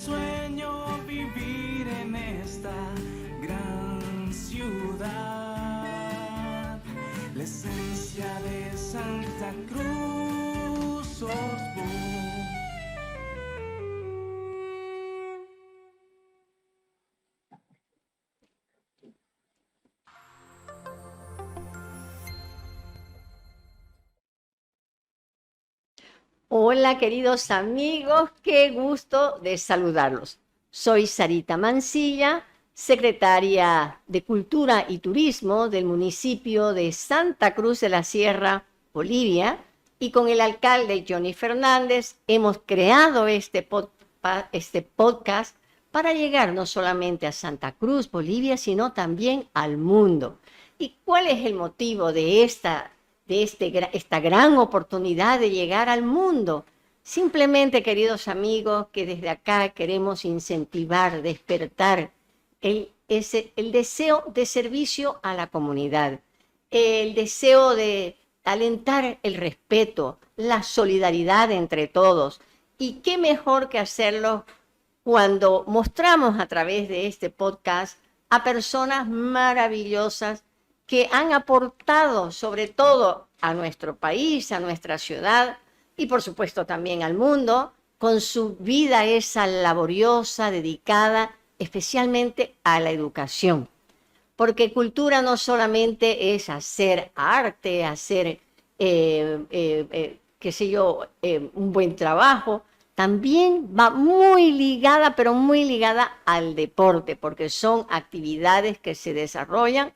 Sueño vivir en esta gran ciudad, la esencia de Santa Cruz Obispo. Hola queridos amigos, qué gusto de saludarlos. Soy Sarita Mancilla, secretaria de Cultura y Turismo del municipio de Santa Cruz de la Sierra, Bolivia, y con el alcalde Johnny Fernández hemos creado este podcast para llegar no solamente a Santa Cruz, Bolivia, sino también al mundo. ¿Y cuál es el motivo de esta gran oportunidad de llegar al mundo? Simplemente, queridos amigos, que desde acá queremos incentivar, despertar el deseo de servicio a la comunidad, el deseo de alentar el respeto, la solidaridad entre todos. Y qué mejor que hacerlo cuando mostramos a través de este podcast a personas maravillosas que han aportado sobre todo a nuestro país, a nuestra ciudad y por supuesto también al mundo, con su vida esa laboriosa, dedicada especialmente a la educación. Porque cultura no solamente es hacer arte, hacer, qué sé yo, un buen trabajo, también va muy ligada, pero muy ligada al deporte, porque son actividades que se desarrollan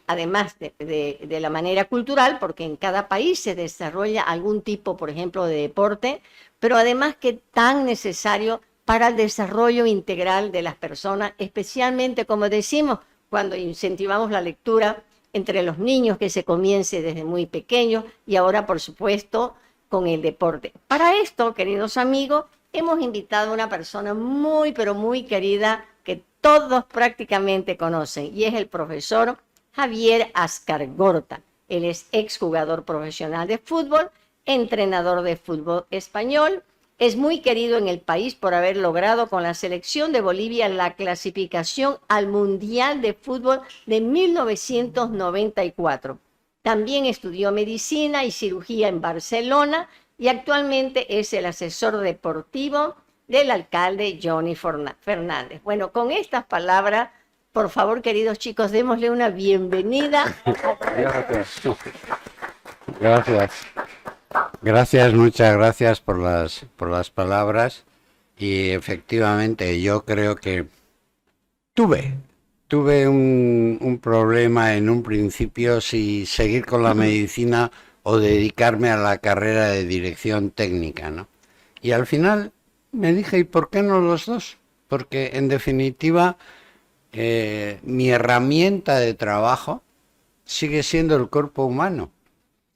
además de la manera cultural, porque en cada país se desarrolla algún tipo, por ejemplo, de deporte, pero además que tan necesario para el desarrollo integral de las personas, especialmente, como decimos, cuando incentivamos la lectura entre los niños, que se comience desde muy pequeños, y ahora, por supuesto, con el deporte. Para esto, queridos amigos, hemos invitado a una persona muy, pero muy querida, que todos prácticamente conocen, y es el profesor Javier Ascargorta. Él es exjugador profesional de fútbol, entrenador de fútbol español, es muy querido en el país por haber logrado con la selección de Bolivia la clasificación al Mundial de Fútbol de 1994. También estudió medicina y cirugía en Barcelona y actualmente es el asesor deportivo del alcalde Johnny Fernández. Bueno, con estas palabras, por favor, queridos chicos, démosle una bienvenida. Gracias. Gracias. Gracias, muchas gracias por las palabras. Y efectivamente, yo creo que tuve un problema en un principio si seguir con la medicina o dedicarme a la carrera de dirección técnica, ¿no? Y al final me dije, ¿y por qué no los dos? Porque en definitiva mi herramienta de trabajo sigue siendo el cuerpo humano.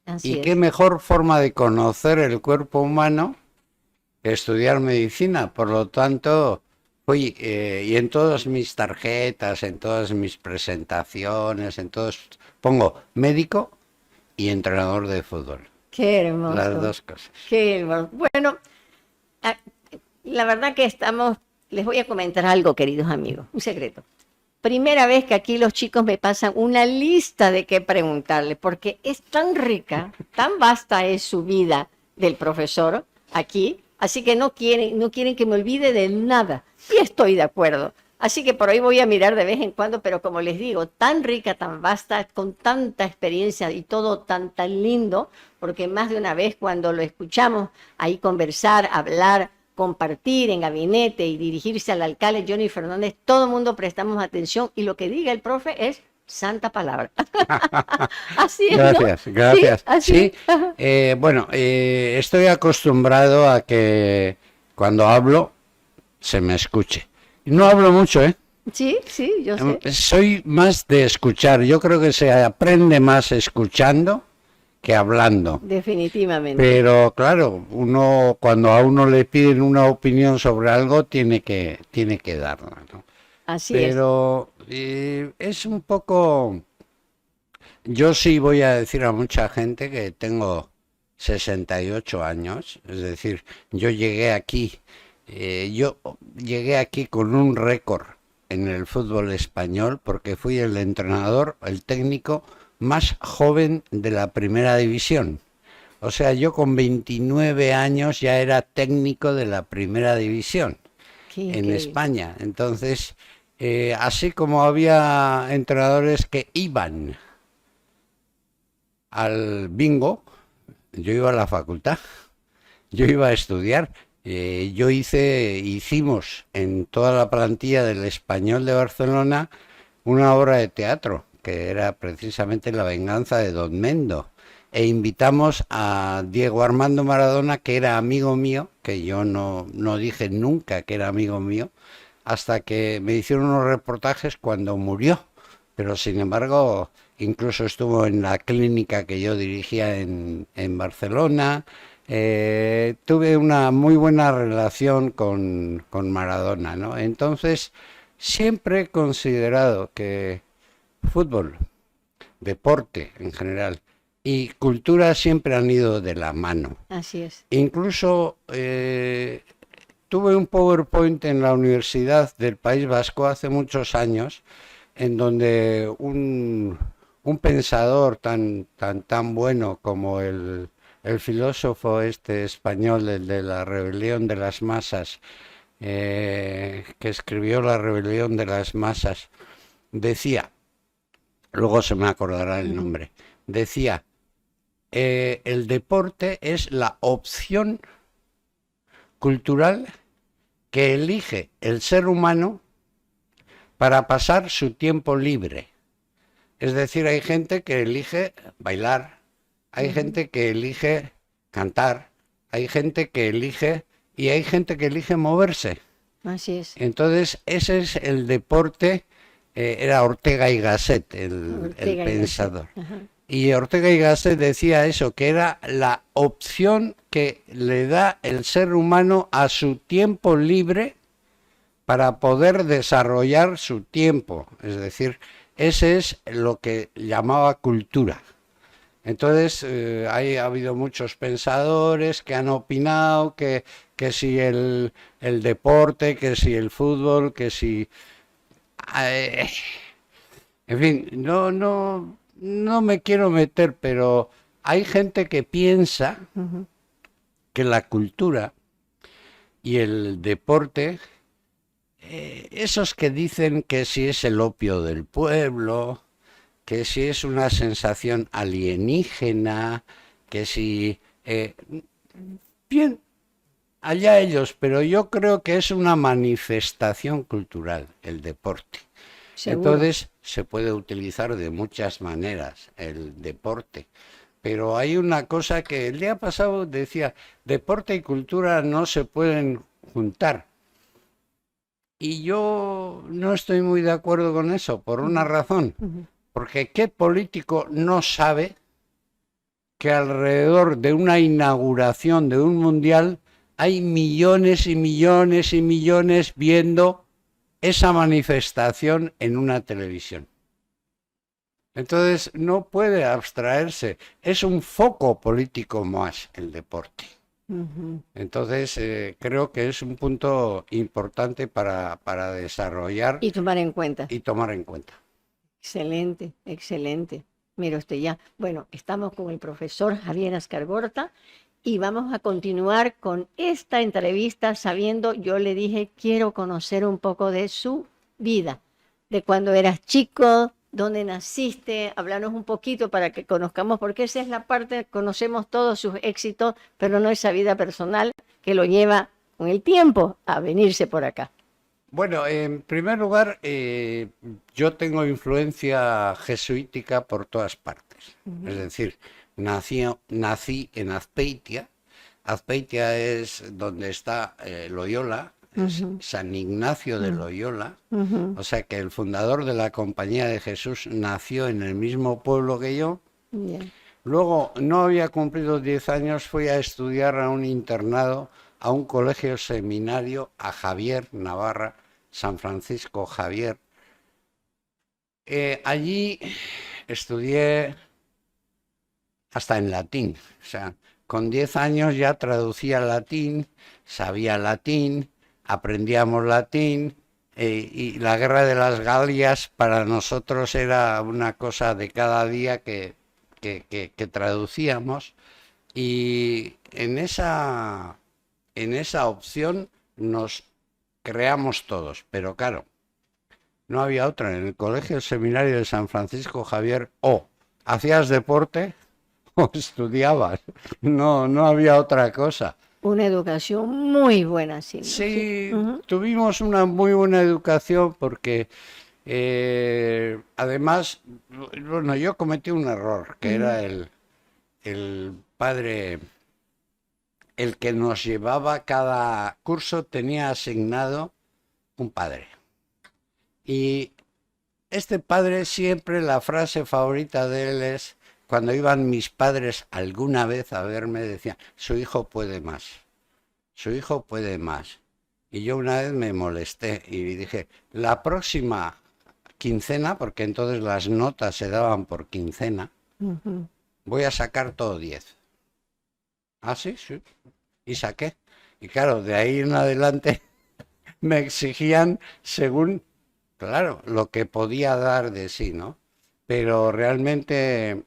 Así ¿Y es. qué mejor forma de conocer el cuerpo humano que estudiar medicina? Por lo tanto, y en todas mis tarjetas, en todas mis presentaciones, pongo médico y entrenador de fútbol. Qué hermoso. Las dos cosas. Qué hermoso. Bueno, la verdad que les voy a comentar algo, queridos amigos, un secreto. Primera vez que aquí los chicos me pasan una lista de qué preguntarle, porque es tan rica, tan vasta es su vida del profesor aquí, así que no quieren que me olvide de nada. Y estoy de acuerdo. Así que por ahí voy a mirar de vez en cuando, pero como les digo, tan rica, tan vasta, con tanta experiencia y todo tan lindo, porque más de una vez cuando lo escuchamos ahí conversar, hablar, compartir en gabinete y dirigirse al alcalde Johnny Fernández, todo el mundo prestamos atención y lo que diga el profe es santa palabra. Así es, Gracias, ¿no? gracias. Sí, así. Sí, bueno, estoy acostumbrado a que cuando hablo se me escuche. No hablo mucho, ¿eh? Sí, yo sé. Soy más de escuchar. Yo creo que se aprende más escuchando que hablando. Definitivamente. Pero claro, cuando a uno le piden una opinión sobre algo, tiene que darla, ¿no? Así Pero es un poco... Yo sí voy a decir a mucha gente que tengo 68 años, es decir, yo llegué aquí Yo llegué aquí con un récord en el fútbol español porque fui el entrenador, el técnico más joven de la primera división. O sea, yo con 29 años ya era técnico de la primera división Qué en increíble. España. Entonces, así como había entrenadores que iban al bingo, yo iba a la facultad. Yo iba a estudiar. Hicimos en toda la plantilla del Español de Barcelona una obra de teatro, que era precisamente La venganza de Don Mendo. E invitamos a Diego Armando Maradona, que era amigo mío, que yo no dije nunca que era amigo mío, hasta que me hicieron unos reportajes cuando murió. Pero sin embargo, incluso estuvo en la clínica que yo dirigía en Barcelona. Tuve una muy buena relación con Maradona, ¿no? Entonces, siempre he considerado que fútbol, deporte en general y cultura siempre han ido de la mano. Así es. Incluso tuve un PowerPoint en la Universidad del País Vasco hace muchos años, en donde un pensador tan bueno como el filósofo este español, el de la rebelión de las masas, que escribió La rebelión de las masas, decía, luego se me acordará el Ujú. nombre, decía, el deporte es la opción cultural que elige el ser humano para pasar su tiempo libre. Es decir, hay gente que elige bailar, hay Ujú. gente que elige cantar, hay gente que elige y hay gente que elige moverse. Así es. Entonces, ese es el deporte, era Ortega y Gasset, el Ortega y Gasset. pensador. Ajá. Y Ortega y Gasset decía eso, que era la opción que le da el ser humano a su tiempo libre para poder desarrollar su tiempo. Es decir, ese es lo que llamaba cultura. Entonces, ha habido muchos pensadores que han opinado que si el deporte, que si el fútbol, que si... eh, en fin, no me quiero meter, pero hay gente que piensa Ujú. que la cultura y el deporte, esos que dicen que si es el opio del pueblo, que si es una sensación alienígena, que si... bien, allá ellos, pero yo creo que es una manifestación cultural el deporte. Seguro. Entonces se puede utilizar de muchas maneras el deporte. Pero hay una cosa que el día pasado decía, deporte y cultura no se pueden juntar. Y yo no estoy muy de acuerdo con eso, por una Ujú. razón. Ujú. Porque ¿qué político no sabe que alrededor de una inauguración de un mundial hay millones y millones y millones viendo esa manifestación en una televisión? Entonces no puede abstraerse, es un foco político más el deporte. Ujú. Entonces creo que es un punto importante para desarrollar Y tomar en cuenta. y tomar en cuenta. Excelente, excelente. Mira usted ya. Bueno, estamos con el profesor Javier Ascargorta y vamos a continuar con esta entrevista sabiendo, yo le dije, quiero conocer un poco de su vida, de cuando eras chico, dónde naciste, hablarnos un poquito para que conozcamos, porque esa es la parte, conocemos todos sus éxitos, pero no esa vida personal que lo lleva con el tiempo a venirse por acá. Bueno, en primer lugar, yo tengo influencia jesuítica por todas partes. Es Ujú. decir, nací en Azpeitia. Azpeitia es donde está Loyola, es Ujú. San Ignacio de Loyola. Ujú. O sea que el fundador de la Compañía de Jesús nació en el mismo pueblo que yo. Bien. Luego, no había cumplido 10 años, fui a estudiar a un internado, a un colegio seminario, a Javier, Navarra, San Francisco Javier. Allí estudié hasta en latín. O sea, con 10 años ya traducía latín, sabía latín, aprendíamos latín, y la guerra de las Galias para nosotros era una cosa de cada día que traducíamos, y en esa opción nos creamos todos, pero claro, no había otra. En el colegio, el seminario de San Francisco Javier, o hacías deporte o estudiabas, no había otra cosa. Una educación muy buena, sí, ¿no? Sí, Ujú. tuvimos una muy buena educación porque además, bueno, yo cometí un error, que era el padre, el que nos llevaba cada curso tenía asignado un padre. Y este padre siempre, la frase favorita de él es, cuando iban mis padres alguna vez a verme, decían, su hijo puede más, su hijo puede más. Y yo una vez me molesté y dije, la próxima quincena, porque entonces las notas se daban por quincena, Ujú. voy a sacar todo 10. Ah, sí, sí. Y saqué. Y claro, de ahí en adelante me exigían según, claro, lo que podía dar de sí, ¿no? Pero realmente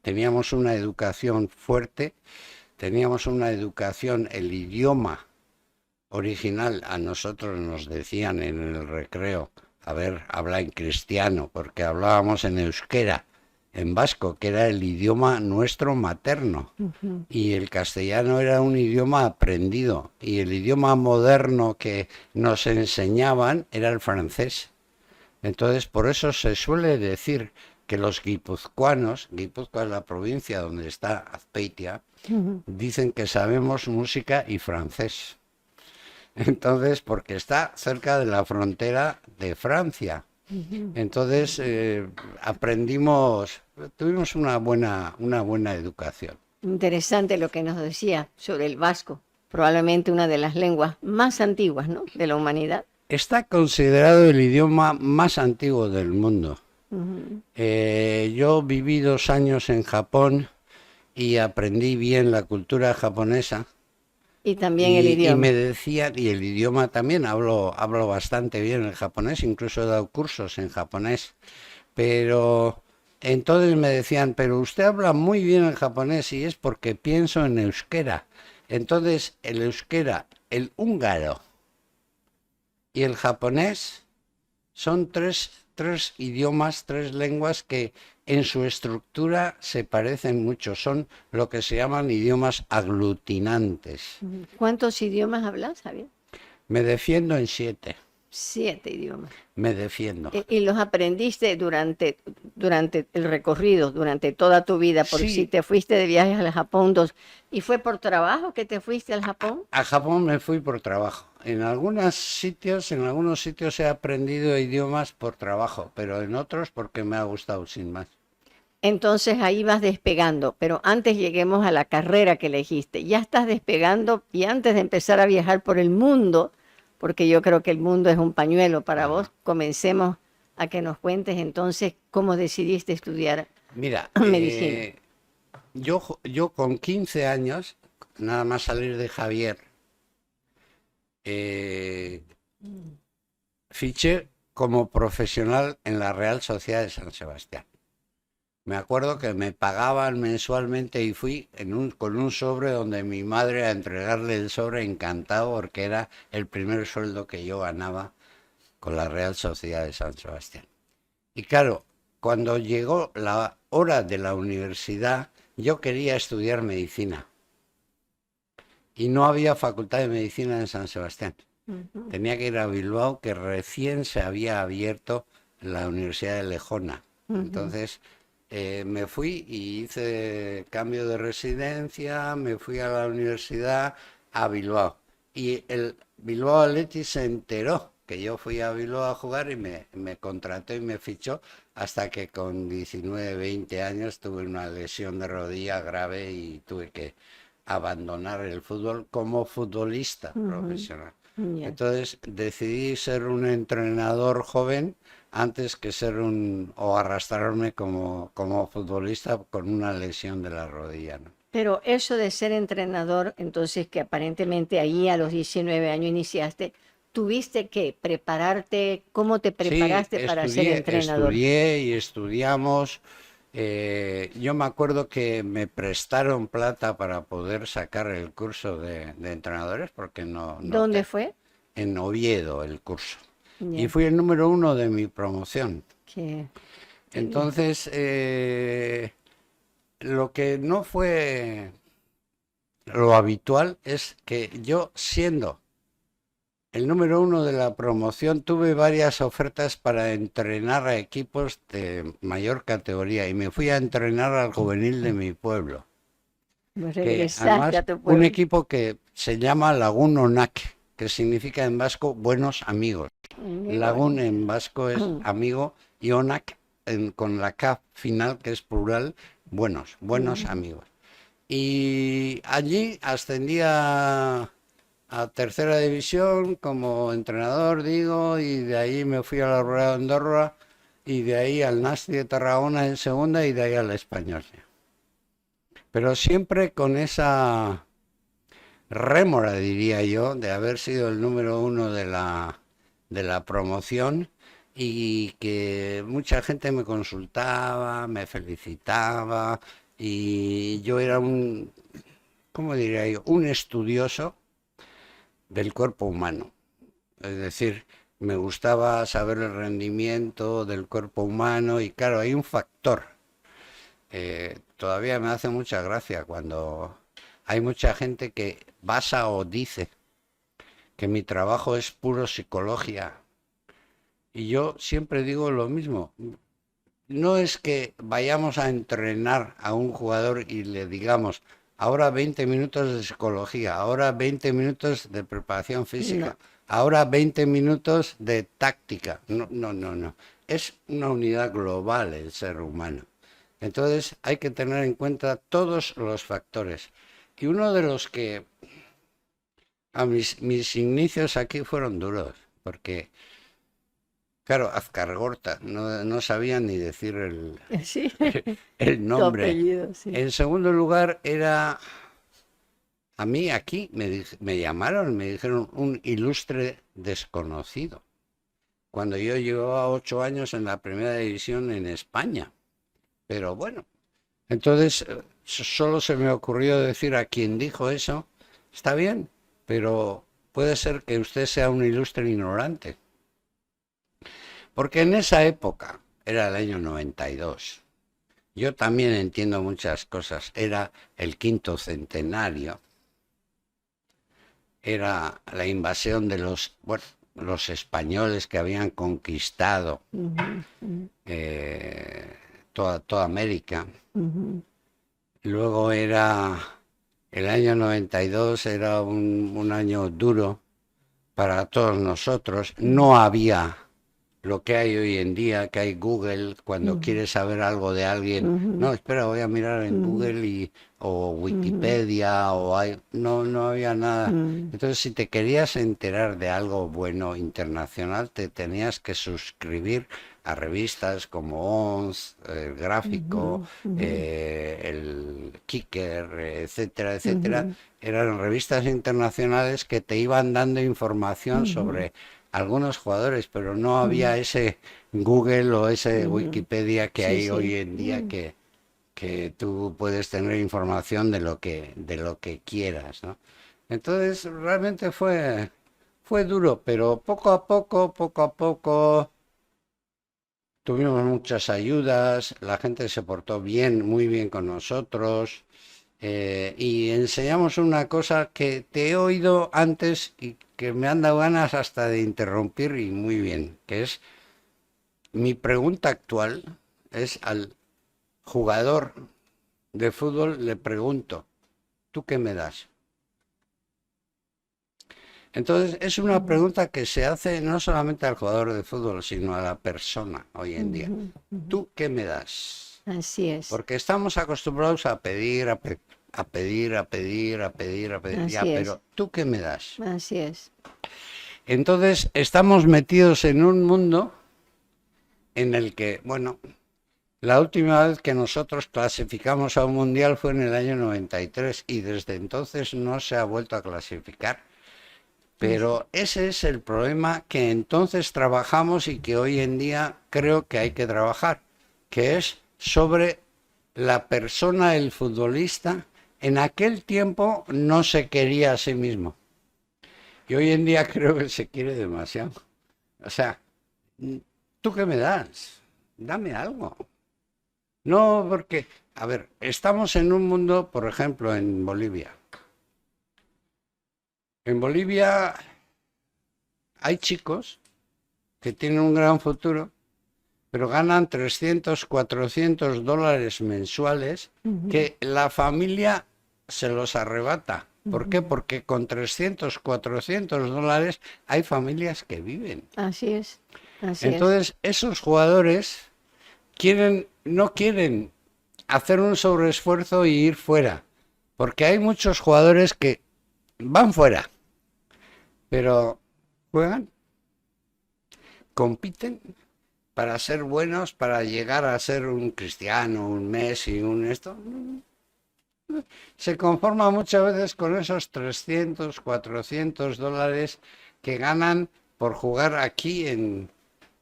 teníamos una educación fuerte, teníamos una educación, el idioma original, a nosotros nos decían en el recreo, a ver, habla en cristiano, porque hablábamos en euskera, en vasco, que era el idioma nuestro materno, y el castellano era un idioma aprendido, y el idioma moderno que nos enseñaban era el francés. Entonces, por eso se suele decir que los guipuzcoanos, Guipúzcoa es la provincia donde está Azpeitia, dicen que sabemos música y francés. Entonces, porque está cerca de la frontera de Francia. Entonces, aprendimos, tuvimos una buena educación. Interesante lo que nos decía sobre el vasco, probablemente una de las lenguas más antiguas, ¿no?, de la humanidad. Está considerado el idioma más antiguo del mundo. Ujú. Yo viví 2 años en Japón y aprendí bien la cultura japonesa. Y también el Y me idioma. decían, y el idioma también, hablo bastante bien el japonés, incluso he dado cursos en japonés, pero entonces me decían, pero usted habla muy bien el japonés y es porque pienso en euskera. Entonces el euskera, el húngaro y el japonés son tres idiomas, tres lenguas que en su estructura se parecen mucho. Son lo que se llaman idiomas aglutinantes. Ujú. ¿Cuántos idiomas hablas, Javier? Me defiendo en 7. 7 idiomas. Me defiendo. ¿Y los aprendiste durante el recorrido, durante toda tu vida? Por si Sí, te fuiste de viajes al Japón, ¿y fue por trabajo que te fuiste al Japón? a Japón me fui por trabajo. En algunos sitios he aprendido idiomas por trabajo, pero en otros porque me ha gustado sin más. Entonces ahí vas despegando, pero antes lleguemos a la carrera que elegiste. Ya estás despegando y antes de empezar a viajar por el mundo, porque yo creo que el mundo es un pañuelo para vos, comencemos a que nos cuentes entonces cómo decidiste estudiar Mira, medicina. yo con 15 años, nada más salir de Javier, eh, fiché como profesional en la Real Sociedad de San Sebastián. Me acuerdo que me pagaban mensualmente y fui con un sobre donde mi madre a entregarle el sobre encantado porque era el primer sueldo que yo ganaba con la Real Sociedad de San Sebastián. Y claro, cuando llegó la hora de la universidad, yo quería estudiar medicina y no había facultad de medicina en San Sebastián. Ujú. Tenía que ir a Bilbao, que recién se había abierto la Universidad de Lejona. Entonces me fui y hice cambio de residencia, me fui a la universidad a Bilbao. Y el Bilbao Athletic se enteró que yo fui a Bilbao a jugar y me contrató y me fichó hasta que con 19, 20 años tuve una lesión de rodilla grave y tuve que abandonar el fútbol como futbolista profesional. Ya. Entonces decidí ser un entrenador joven antes que ser o arrastrarme como futbolista con una lesión de la rodilla, ¿no? Pero eso de ser entrenador, entonces que aparentemente ahí a los 19 años iniciaste, ¿tuviste que prepararte? ¿Cómo te Sí, preparaste para ser entrenador? estudié y estudiamos. Yo me acuerdo que me prestaron plata para poder sacar el curso de entrenadores porque ¿Dónde fue? en Oviedo el curso. Y Ya, fui el número uno de mi promoción. qué bien. Entonces, lo que no fue lo habitual es que yo, siendo el número uno de la promoción, tuve varias ofertas para entrenar a equipos de mayor categoría y me fui a entrenar al juvenil de mi pueblo, Pues que regresaste a además tu un pueblo. equipo que se llama Lagún Onac, que significa en vasco buenos amigos. Qué Lagún bonito. en vasco es amigo y Onac con la K final, que es plural, buenos amigos. Y allí ascendí a tercera división como entrenador, digo, y de ahí me fui a la Rueda de Andorra y de ahí al Nasti de Tarragona en segunda y de ahí al Español. Pero siempre con esa rémora, diría yo, de haber sido el número uno de la promoción y que mucha gente me consultaba, me felicitaba y yo era un, ¿cómo diría yo? Un estudioso del cuerpo humano. Es decir, me gustaba saber el rendimiento del cuerpo humano y claro, hay un factor. Todavía me hace mucha gracia cuando hay mucha gente que basa o dice que mi trabajo es puro psicología. Y yo siempre digo lo mismo. No es que vayamos a entrenar a un jugador y le digamos, ahora 20 minutos de psicología, ahora 20 minutos de preparación No. física, ahora 20 minutos de táctica. No, no, no, no. Es una unidad global el ser humano. Entonces hay que tener en cuenta todos los factores. Y uno de los que mis inicios aquí fueron duros, porque claro, Azcargorta, no sabía ni decir Sí, el tu nombre. apellido, sí. En segundo lugar, era, a mí aquí me llamaron, me dijeron un ilustre desconocido, cuando yo llevaba 8 años en la primera división en España. Pero bueno, entonces solo se me ocurrió decir a quien dijo eso, está bien, pero puede ser que usted sea un ilustre ignorante. Porque en esa época, era el año 92, yo también entiendo muchas cosas, era el quinto centenario, era la invasión de los españoles que habían conquistado Ujú, ujú, toda América. ujú. Luego era el año 92, era un año duro para todos nosotros. No había lo que hay hoy en día, que hay Google, cuando Ujú, quieres saber algo de alguien, ujú, no, espera, voy a mirar en ujú, Google o ujú, Wikipedia, no había nada. ujú, Entonces, si te querías enterar de algo bueno internacional, te tenías que suscribir a revistas como ONS, El Gráfico, ujú, ujú, el Kicker, etcétera, etcétera. ujú, Eran revistas internacionales que te iban dando información ujú, sobre algunos jugadores, pero no ujú, había ese Google o ese ujú. Wikipedia que Sí, hay sí. hoy en día que tú puedes tener información de lo que quieras, ¿no? Entonces realmente fue duro, pero poco a poco tuvimos muchas ayudas, la gente se portó bien, muy bien con nosotros. Y enseñamos una cosa que te he oído antes y que me han dado ganas hasta de interrumpir y muy bien, que es mi pregunta actual es al jugador de fútbol le pregunto, ¿tú qué me das? Entonces es una Ujú, pregunta que se hace no solamente al jugador de fútbol, sino a la persona hoy en día. ujú, ujú. ¿Tú qué me das? Así es, Porque estamos acostumbrados a pedir, a pedir, a pedir, a pedir, a pedir, ya, así es, pero ¿tú qué me das? así es. Entonces estamos metidos en un mundo en el que, bueno, La última vez que nosotros clasificamos a un mundial fue en el año 93 y desde entonces no se ha vuelto a clasificar. Pero ese es el problema que entonces trabajamos y que hoy en día creo que hay que trabajar, que es sobre la persona, el futbolista. En aquel tiempo no se quería a sí mismo y hoy en día creo que se quiere demasiado. O sea, ¿tú qué me das? Dame algo. No, porque, a ver, estamos en un mundo, por ejemplo, en Bolivia. En Bolivia hay chicos que tienen un gran futuro, pero ganan 300, 400 dólares mensuales que la familia se los arrebata. ¿Por qué? Porque con 300, 400 dólares hay familias que viven. Así es, así es. Entonces, esos jugadores no quieren hacer un sobreesfuerzo y ir fuera, porque hay muchos jugadores que van fuera, pero juegan, compiten para ser buenos, para llegar a ser un Cristiano, un Messi, un esto. Se conforma muchas veces con esos 300, 400 dólares que ganan por jugar aquí en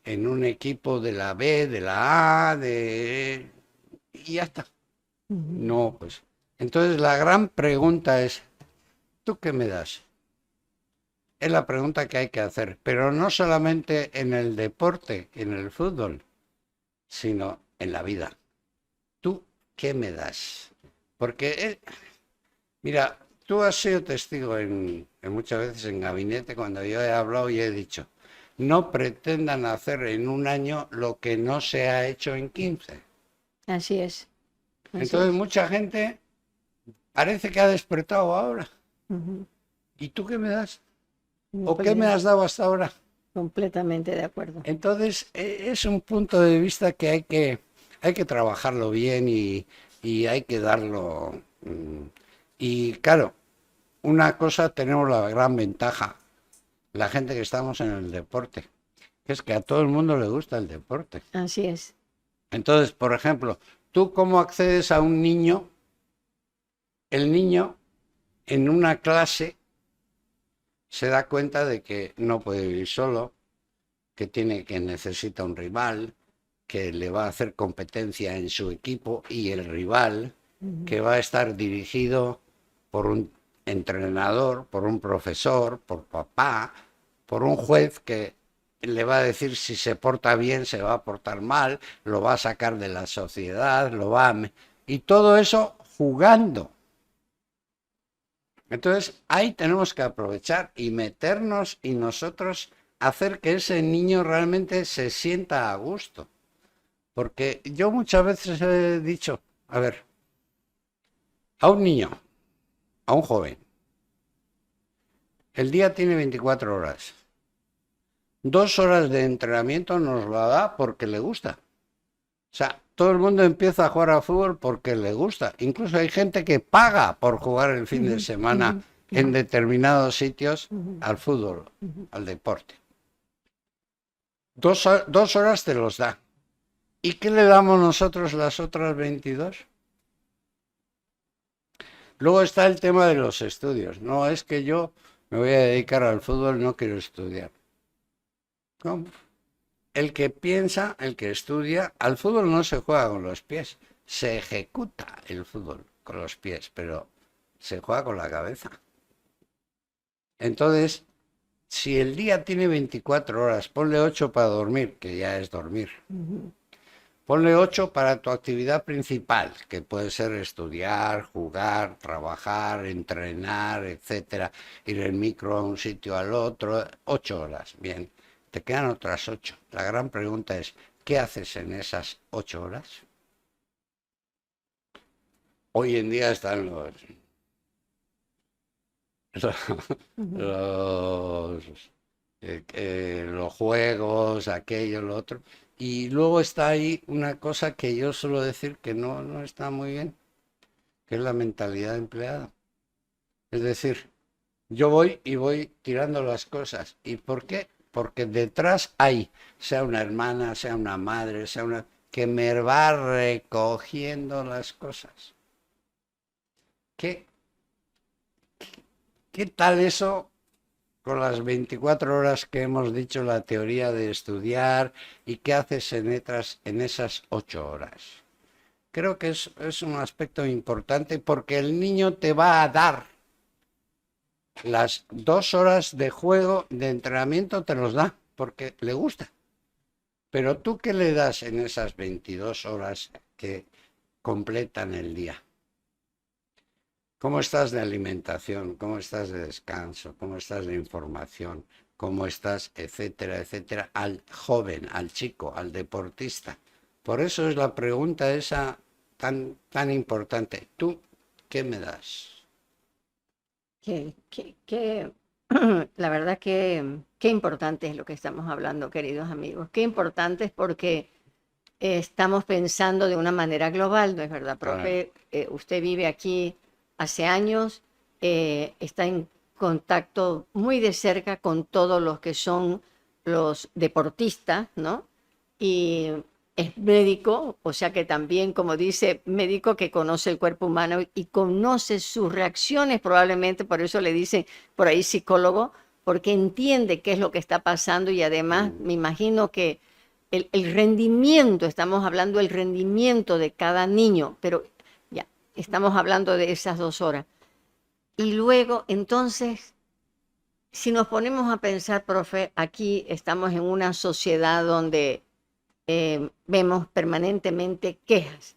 un equipo de la B, de la A, y ya está. No, pues. Entonces la gran pregunta es, ¿tú qué me das? Es la pregunta que hay que hacer, pero no solamente en el deporte, en el fútbol, sino en la vida. ¿Tú qué me das? Porque, mira, tú has sido testigo en muchas veces en gabinete cuando yo he hablado y he dicho, no pretendan hacer en un año lo que no se ha hecho en 15. Así es. Así Entonces es. mucha gente parece que ha despertado ahora. ¿Y tú qué me das? ¿O qué me has dado hasta ahora? Completamente de acuerdo. Entonces, es un punto de vista que hay que trabajarlo bien y hay que darlo. Y claro, una cosa tenemos la gran ventaja, la gente que estamos en el deporte, que es que a todo el mundo le gusta el deporte. Así es. Entonces, por ejemplo, ¿tú cómo accedes a un niño? El niño en una clase se da cuenta de que no puede vivir solo, que necesita un rival, que le va a hacer competencia en su equipo y el rival, que va a estar dirigido por un entrenador, por un profesor, por papá, por un juez que le va a decir si se porta bien, se va a portar mal, lo va a sacar de la sociedad, y todo eso jugando. Entonces ahí tenemos que aprovechar y meternos y nosotros hacer que ese niño realmente se sienta a gusto. Porque yo muchas veces he dicho, a ver, a un niño, a un joven, el día tiene 24 horas. 2 horas de entrenamiento nos la da porque le gusta. O sea, todo el mundo empieza a jugar a fútbol porque le gusta. Incluso hay gente que paga por jugar el fin de semana en determinados sitios al fútbol, al deporte. 2 horas te los da. ¿Y qué le damos nosotros las otras 22? Luego está el tema de los estudios. No es que yo me voy a dedicar al fútbol, no quiero estudiar. ¿Cómo? El que piensa, el que estudia, al fútbol no se juega con los pies, se ejecuta el fútbol con los pies, pero se juega con la cabeza. Entonces, si el día tiene 24 horas, ponle 8 para dormir, que ya es dormir. Ponle 8 para tu actividad principal, que puede ser estudiar, jugar, trabajar, entrenar, etcétera, ir en micro a un sitio al otro, 8 horas, bien. Te quedan otras 8. La gran pregunta es, ¿qué haces en esas 8 horas? Hoy en día están los juegos, aquello, lo otro. Y luego está ahí una cosa que yo suelo decir que no está muy bien, que es la mentalidad de empleado. Es decir, yo voy y voy tirando las cosas. ¿Y por qué? Porque detrás hay, sea una hermana, sea una madre, que me va recogiendo las cosas. ¿Qué, qué tal eso con las 24 horas que hemos dicho la teoría de estudiar y qué haces en esas 8 horas? Creo que es un aspecto importante porque el niño te va a dar las 2 horas de juego, de entrenamiento, te los da porque le gusta. Pero tú, ¿qué le das en esas 22 horas que completan el día? ¿Cómo estás de alimentación? ¿Cómo estás de descanso? ¿Cómo estás de información? ¿Cómo estás, etcétera, etcétera, al joven, al chico, al deportista? Por eso es la pregunta esa tan importante. ¿Tú qué me das? La verdad que qué importante es lo que estamos hablando, queridos amigos. Qué importante es porque estamos pensando de una manera global, ¿no es verdad, profe? Usted vive aquí hace años, está en contacto muy de cerca con todos los que son los deportistas, ¿no? Y es médico, o sea que también, como dice, médico que conoce el cuerpo humano y conoce sus reacciones, probablemente por eso le dicen por ahí psicólogo, porque entiende qué es lo que está pasando y además me imagino que el rendimiento, estamos hablando del rendimiento de cada niño, pero ya, estamos hablando de esas 2 horas. Y luego, entonces, si nos ponemos a pensar, profe, aquí estamos en una sociedad donde vemos permanentemente quejas.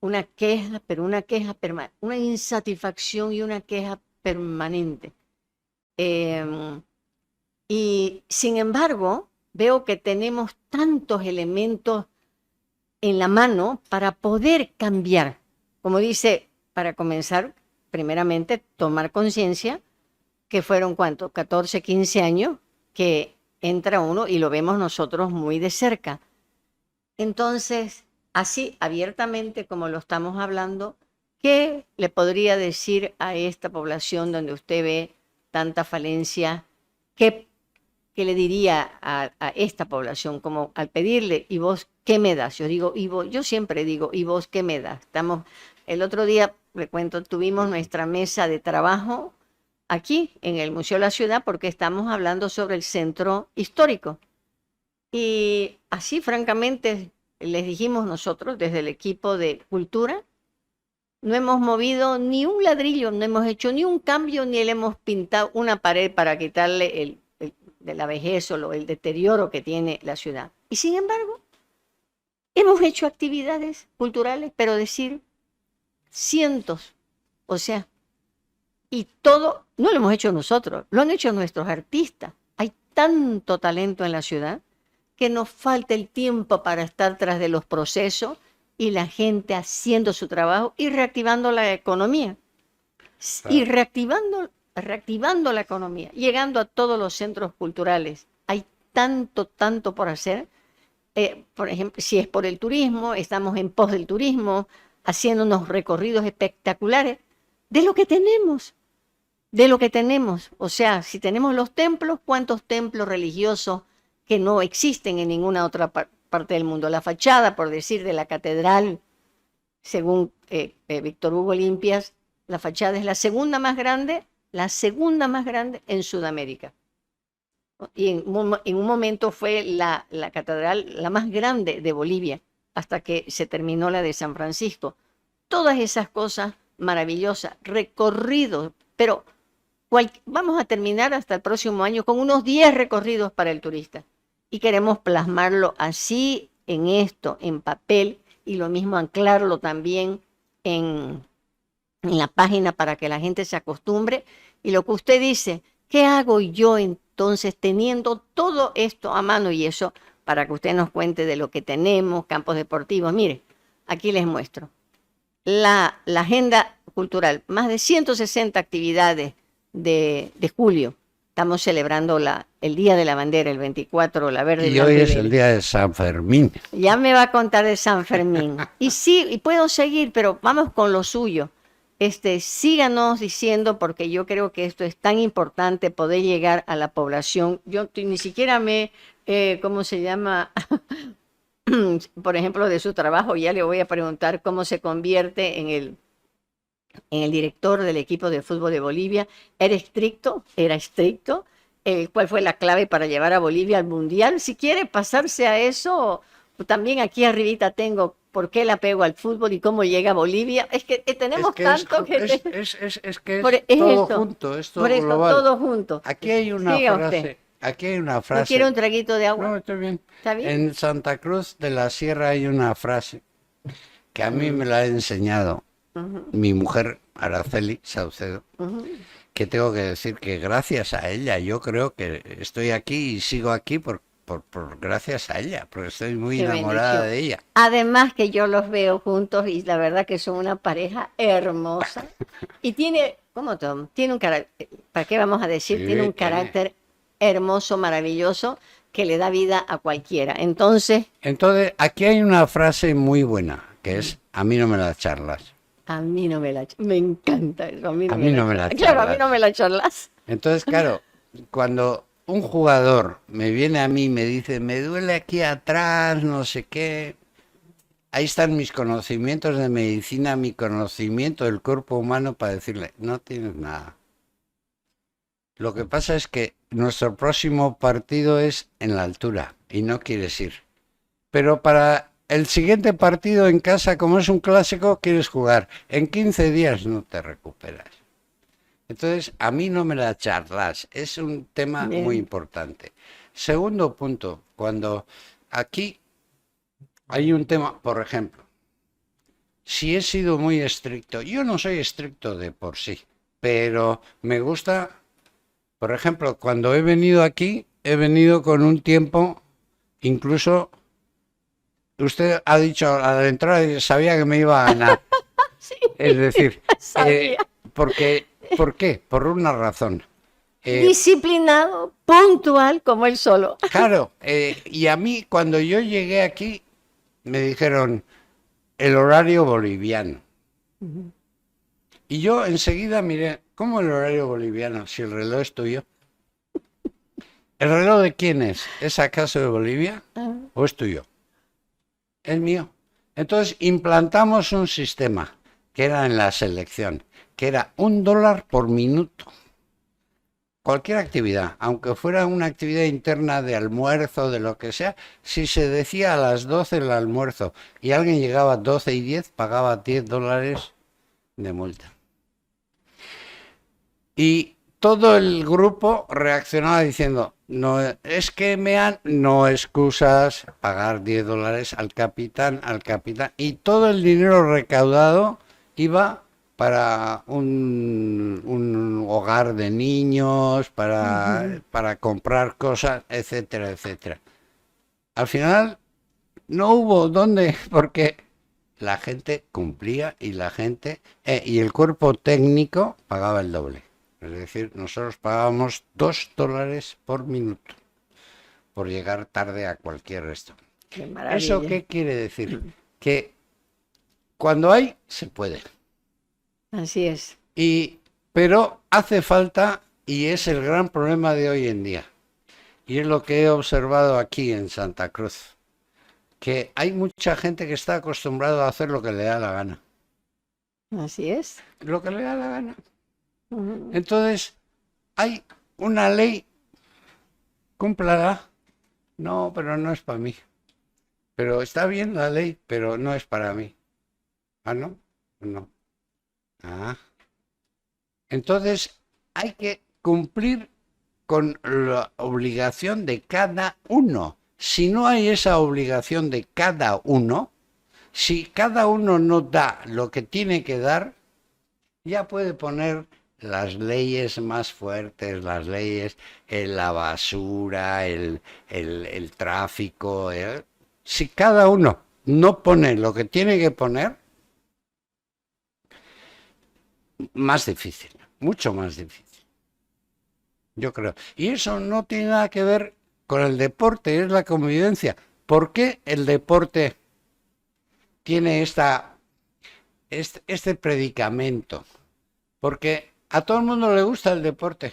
Una queja, pero una queja permanente, una insatisfacción y una queja permanente. Y sin embargo, veo que tenemos tantos elementos en la mano para poder cambiar. Como dice, para comenzar, primeramente, tomar conciencia, que fueron, ¿cuánto? 14, 15 años que entra uno y lo vemos nosotros muy de cerca. Entonces, así abiertamente como lo estamos hablando, ¿qué le podría decir a esta población donde usted ve tanta falencia? ¿Qué le diría a esta población? Como al pedirle, ¿y vos qué me das? Yo digo, yo siempre digo, ¿y vos qué me das? El otro día, le cuento, tuvimos nuestra mesa de trabajo aquí en el Museo de la Ciudad porque estamos hablando sobre el centro histórico. Y así, francamente, les dijimos nosotros, desde el equipo de cultura, no hemos movido ni un ladrillo, no hemos hecho ni un cambio, ni le hemos pintado una pared para quitarle de la vejez o el deterioro que tiene la ciudad. Y sin embargo, hemos hecho actividades culturales, pero decir cientos, o sea, y todo, no lo hemos hecho nosotros, lo han hecho nuestros artistas. Hay tanto talento en la ciudad que nos falta el tiempo para estar tras de los procesos y la gente haciendo su trabajo y reactivando la economía. Y reactivando la economía, llegando a todos los centros culturales. Hay tanto por hacer. Por ejemplo, si es por el turismo, estamos en pos del turismo, haciendo unos recorridos espectaculares de lo que tenemos. O sea, si tenemos los templos, ¿cuántos templos religiosos que no existen en ninguna otra parte del mundo? La fachada, por decir, de la catedral, según Víctor Hugo Limpias, la fachada es la segunda más grande en Sudamérica. Y en un momento fue la catedral la más grande de Bolivia, hasta que se terminó la de San Francisco. Todas esas cosas maravillosas, recorridos, pero vamos a terminar hasta el próximo año con unos 10 recorridos para el turista. Y queremos plasmarlo así en esto, en papel, y lo mismo anclarlo también en la página para que la gente se acostumbre. Y lo que usted dice, ¿qué hago yo entonces teniendo todo esto a mano? Y eso para que usted nos cuente de lo que tenemos, campos deportivos. Mire, aquí les muestro. La agenda cultural, más de 160 actividades de julio. Estamos celebrando el Día de la Bandera, el 24, la verde. Y hoy es el día de San Fermín. Ya me va a contar de San Fermín. Y sí, y puedo seguir, pero vamos con lo suyo. Síganos diciendo, porque yo creo que esto es tan importante, poder llegar a la población. Yo ni siquiera ¿cómo se llama? por ejemplo, de su trabajo, ya le voy a preguntar cómo se convierte en el director del equipo de fútbol de Bolivia. Era estricto. ¿Cuál fue la clave para llevar a Bolivia al Mundial? Si quiere pasarse a eso, también aquí arribita tengo por qué el apego al fútbol y cómo llega a Bolivia. Es que Es tenemos que es, tanto que... es que Por, es es todo esto, junto, es todo por eso, global. todo junto. Siga usted. Aquí hay una ¿No quiere un frase. traguito de agua? No, estoy bien. ¿Está bien? En Santa Cruz de la Sierra hay una frase que a mí me la ha enseñado Ujú, mi mujer Araceli Saucedo, ujú. que tengo que decir que gracias a ella, yo creo que estoy aquí y sigo aquí por gracias a ella, porque estoy muy Qué enamorada bendición. de ella. Además que yo los veo juntos y la verdad que son una pareja hermosa. Y tiene, ¿cómo Tom? Tiene un carácter, ¿para qué vamos a decir? Tiene Sí, un tiene. carácter hermoso, maravilloso, que le da vida a cualquiera. Entonces, Entonces, aquí hay una frase muy buena, que es, a mí no me la charlas. a mí no me la... Me encanta eso, a mí no A me mí la no me la charlas. Claro, a mí charlas. no me la charlas. Entonces, claro, cuando un jugador me viene a mí y me dice, me duele aquí atrás, no sé qué, ahí están mis conocimientos de medicina, mi conocimiento del cuerpo humano para decirle, no tienes nada. Lo que pasa es que nuestro próximo partido es en la altura y no quieres ir. Pero para el siguiente partido en casa, como es un clásico, quieres jugar. En 15 días no te recuperas. Entonces, a mí no me la charlas. Es un tema muy Bien. importante. Segundo punto, cuando aquí hay un tema, por ejemplo, si he sido muy estricto, yo no soy estricto de por sí, pero me gusta, por ejemplo, cuando he venido aquí, he venido con un tiempo, incluso usted ha dicho a la entrada, sabía que me iba a ganar. Sí, Es decir, sabía. porque, ¿por qué? Por una razón. Disciplinado, puntual como él solo. Claro, y a mí cuando yo llegué aquí me dijeron el horario boliviano. Y yo enseguida miré, ¿cómo el horario boliviano? Si el reloj es tuyo. ¿El reloj de quién es? ¿Es acaso de Bolivia Ah, o es tuyo? Es mío. Entonces implantamos un sistema que era en la selección, que era $1 por minuto. Cualquier actividad, aunque fuera una actividad interna de almuerzo, de lo que sea, si se decía a las 12 el almuerzo y alguien llegaba a 12:10, pagaba $10 de multa. Y todo el grupo reaccionaba diciendo, no, es que no excusas, pagar $10 al capitán, y todo el dinero recaudado iba para un hogar de niños, para comprar cosas, etcétera, etcétera. Al final no hubo dónde, porque la gente cumplía y y el cuerpo técnico pagaba el doble. Es decir, nosotros pagábamos $2 por minuto por llegar tarde a cualquier restaurante. qué ¿Eso maravilla. qué quiere decir? Que cuando hay, se puede. Así es. Pero hace falta, y es el gran problema de hoy en día, y es lo que he observado aquí en Santa Cruz, que hay mucha gente que está acostumbrada a hacer lo que le da la gana. Así es. Lo que le da la gana. Ujú. Entonces, hay una ley, cúmplala. No, pero no es para mí. Pero está bien la ley, pero no es para mí. Ah, ¿no? No. Ah. Entonces, hay que cumplir con la obligación de cada uno. Si no hay esa obligación de cada uno, si cada uno no da lo que tiene que dar, ya puede poner las leyes más fuertes, las leyes, la basura, el tráfico. Si cada uno no pone lo que tiene que poner, más difícil, mucho más difícil, yo creo. Y eso no tiene nada que ver con el deporte, es la convivencia. ¿Por qué el deporte tiene este predicamento? Porque a todo el mundo le gusta el deporte.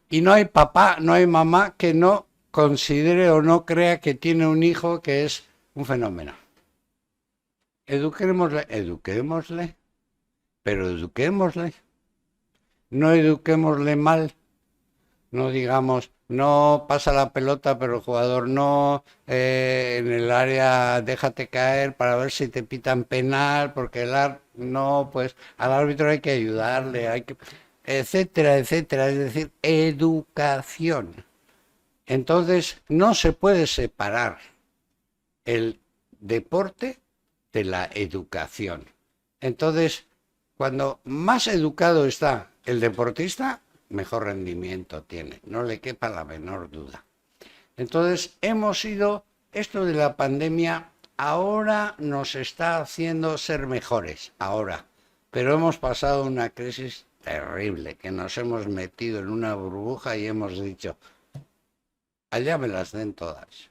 Y no hay papá, no hay mamá que no considere o no crea que tiene un hijo que es un fenómeno. Eduquémosle, pero eduquémosle. No eduquémosle mal. No digamos, no pasa la pelota, pero el jugador no, en el área déjate caer para ver si te pitan penal, porque no, pues al árbitro hay que ayudarle, etcétera, etcétera. Es decir, educación. Entonces, no se puede separar el deporte de la educación. Entonces, cuando más educado está el deportista, mejor rendimiento tiene, no le quepa la menor duda. Entonces, esto de la pandemia ahora nos está haciendo ser mejores, ahora, pero hemos pasado una crisis terrible, que nos hemos metido en una burbuja y hemos dicho, allá me las den todas.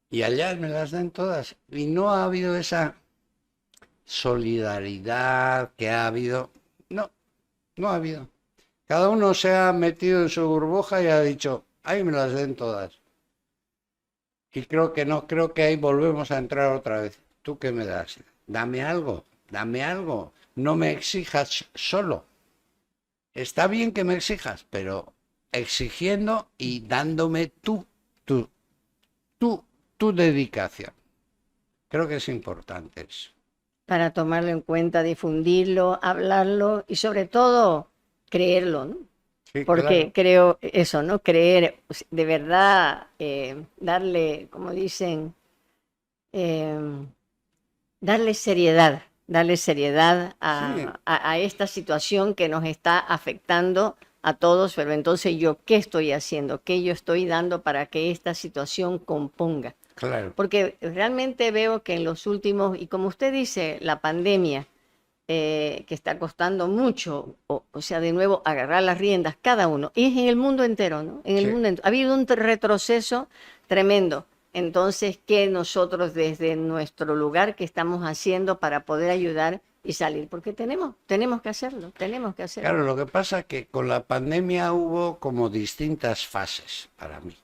Y allá me las den todas. Y no ha habido esa solidaridad que ha habido. No, no ha habido. Cada uno se ha metido en su burbuja y ha dicho, ahí me las den todas. Y creo que no, creo que ahí volvemos a entrar otra vez. ¿Tú qué me das? Dame algo, dame algo. No me exijas solo. Está bien que me exijas, pero exigiendo y dándome tu dedicación. Creo que es importante eso. Para tomarlo en cuenta, difundirlo, hablarlo y sobre todo creerlo, ¿no? Sí, Porque claro. creo eso, ¿no? Creer, de verdad, darle, como dicen, eh, darle seriedad Sí, a esta situación que nos está afectando a todos, pero entonces yo, ¿qué estoy haciendo? ¿Qué yo estoy dando para que esta situación componga? claro. Porque realmente veo que en los últimos, y como usted dice, la pandemia, que está costando mucho, o sea, de nuevo, agarrar las riendas cada uno, y es en el mundo entero, ¿no? En el Sí. mundo entero. Ha habido un retroceso tremendo. Entonces, ¿qué nosotros desde nuestro lugar que estamos haciendo para poder ayudar y salir? Porque tenemos que hacerlo, tenemos que hacerlo. Claro, lo que pasa es que con la pandemia hubo como distintas fases para mí.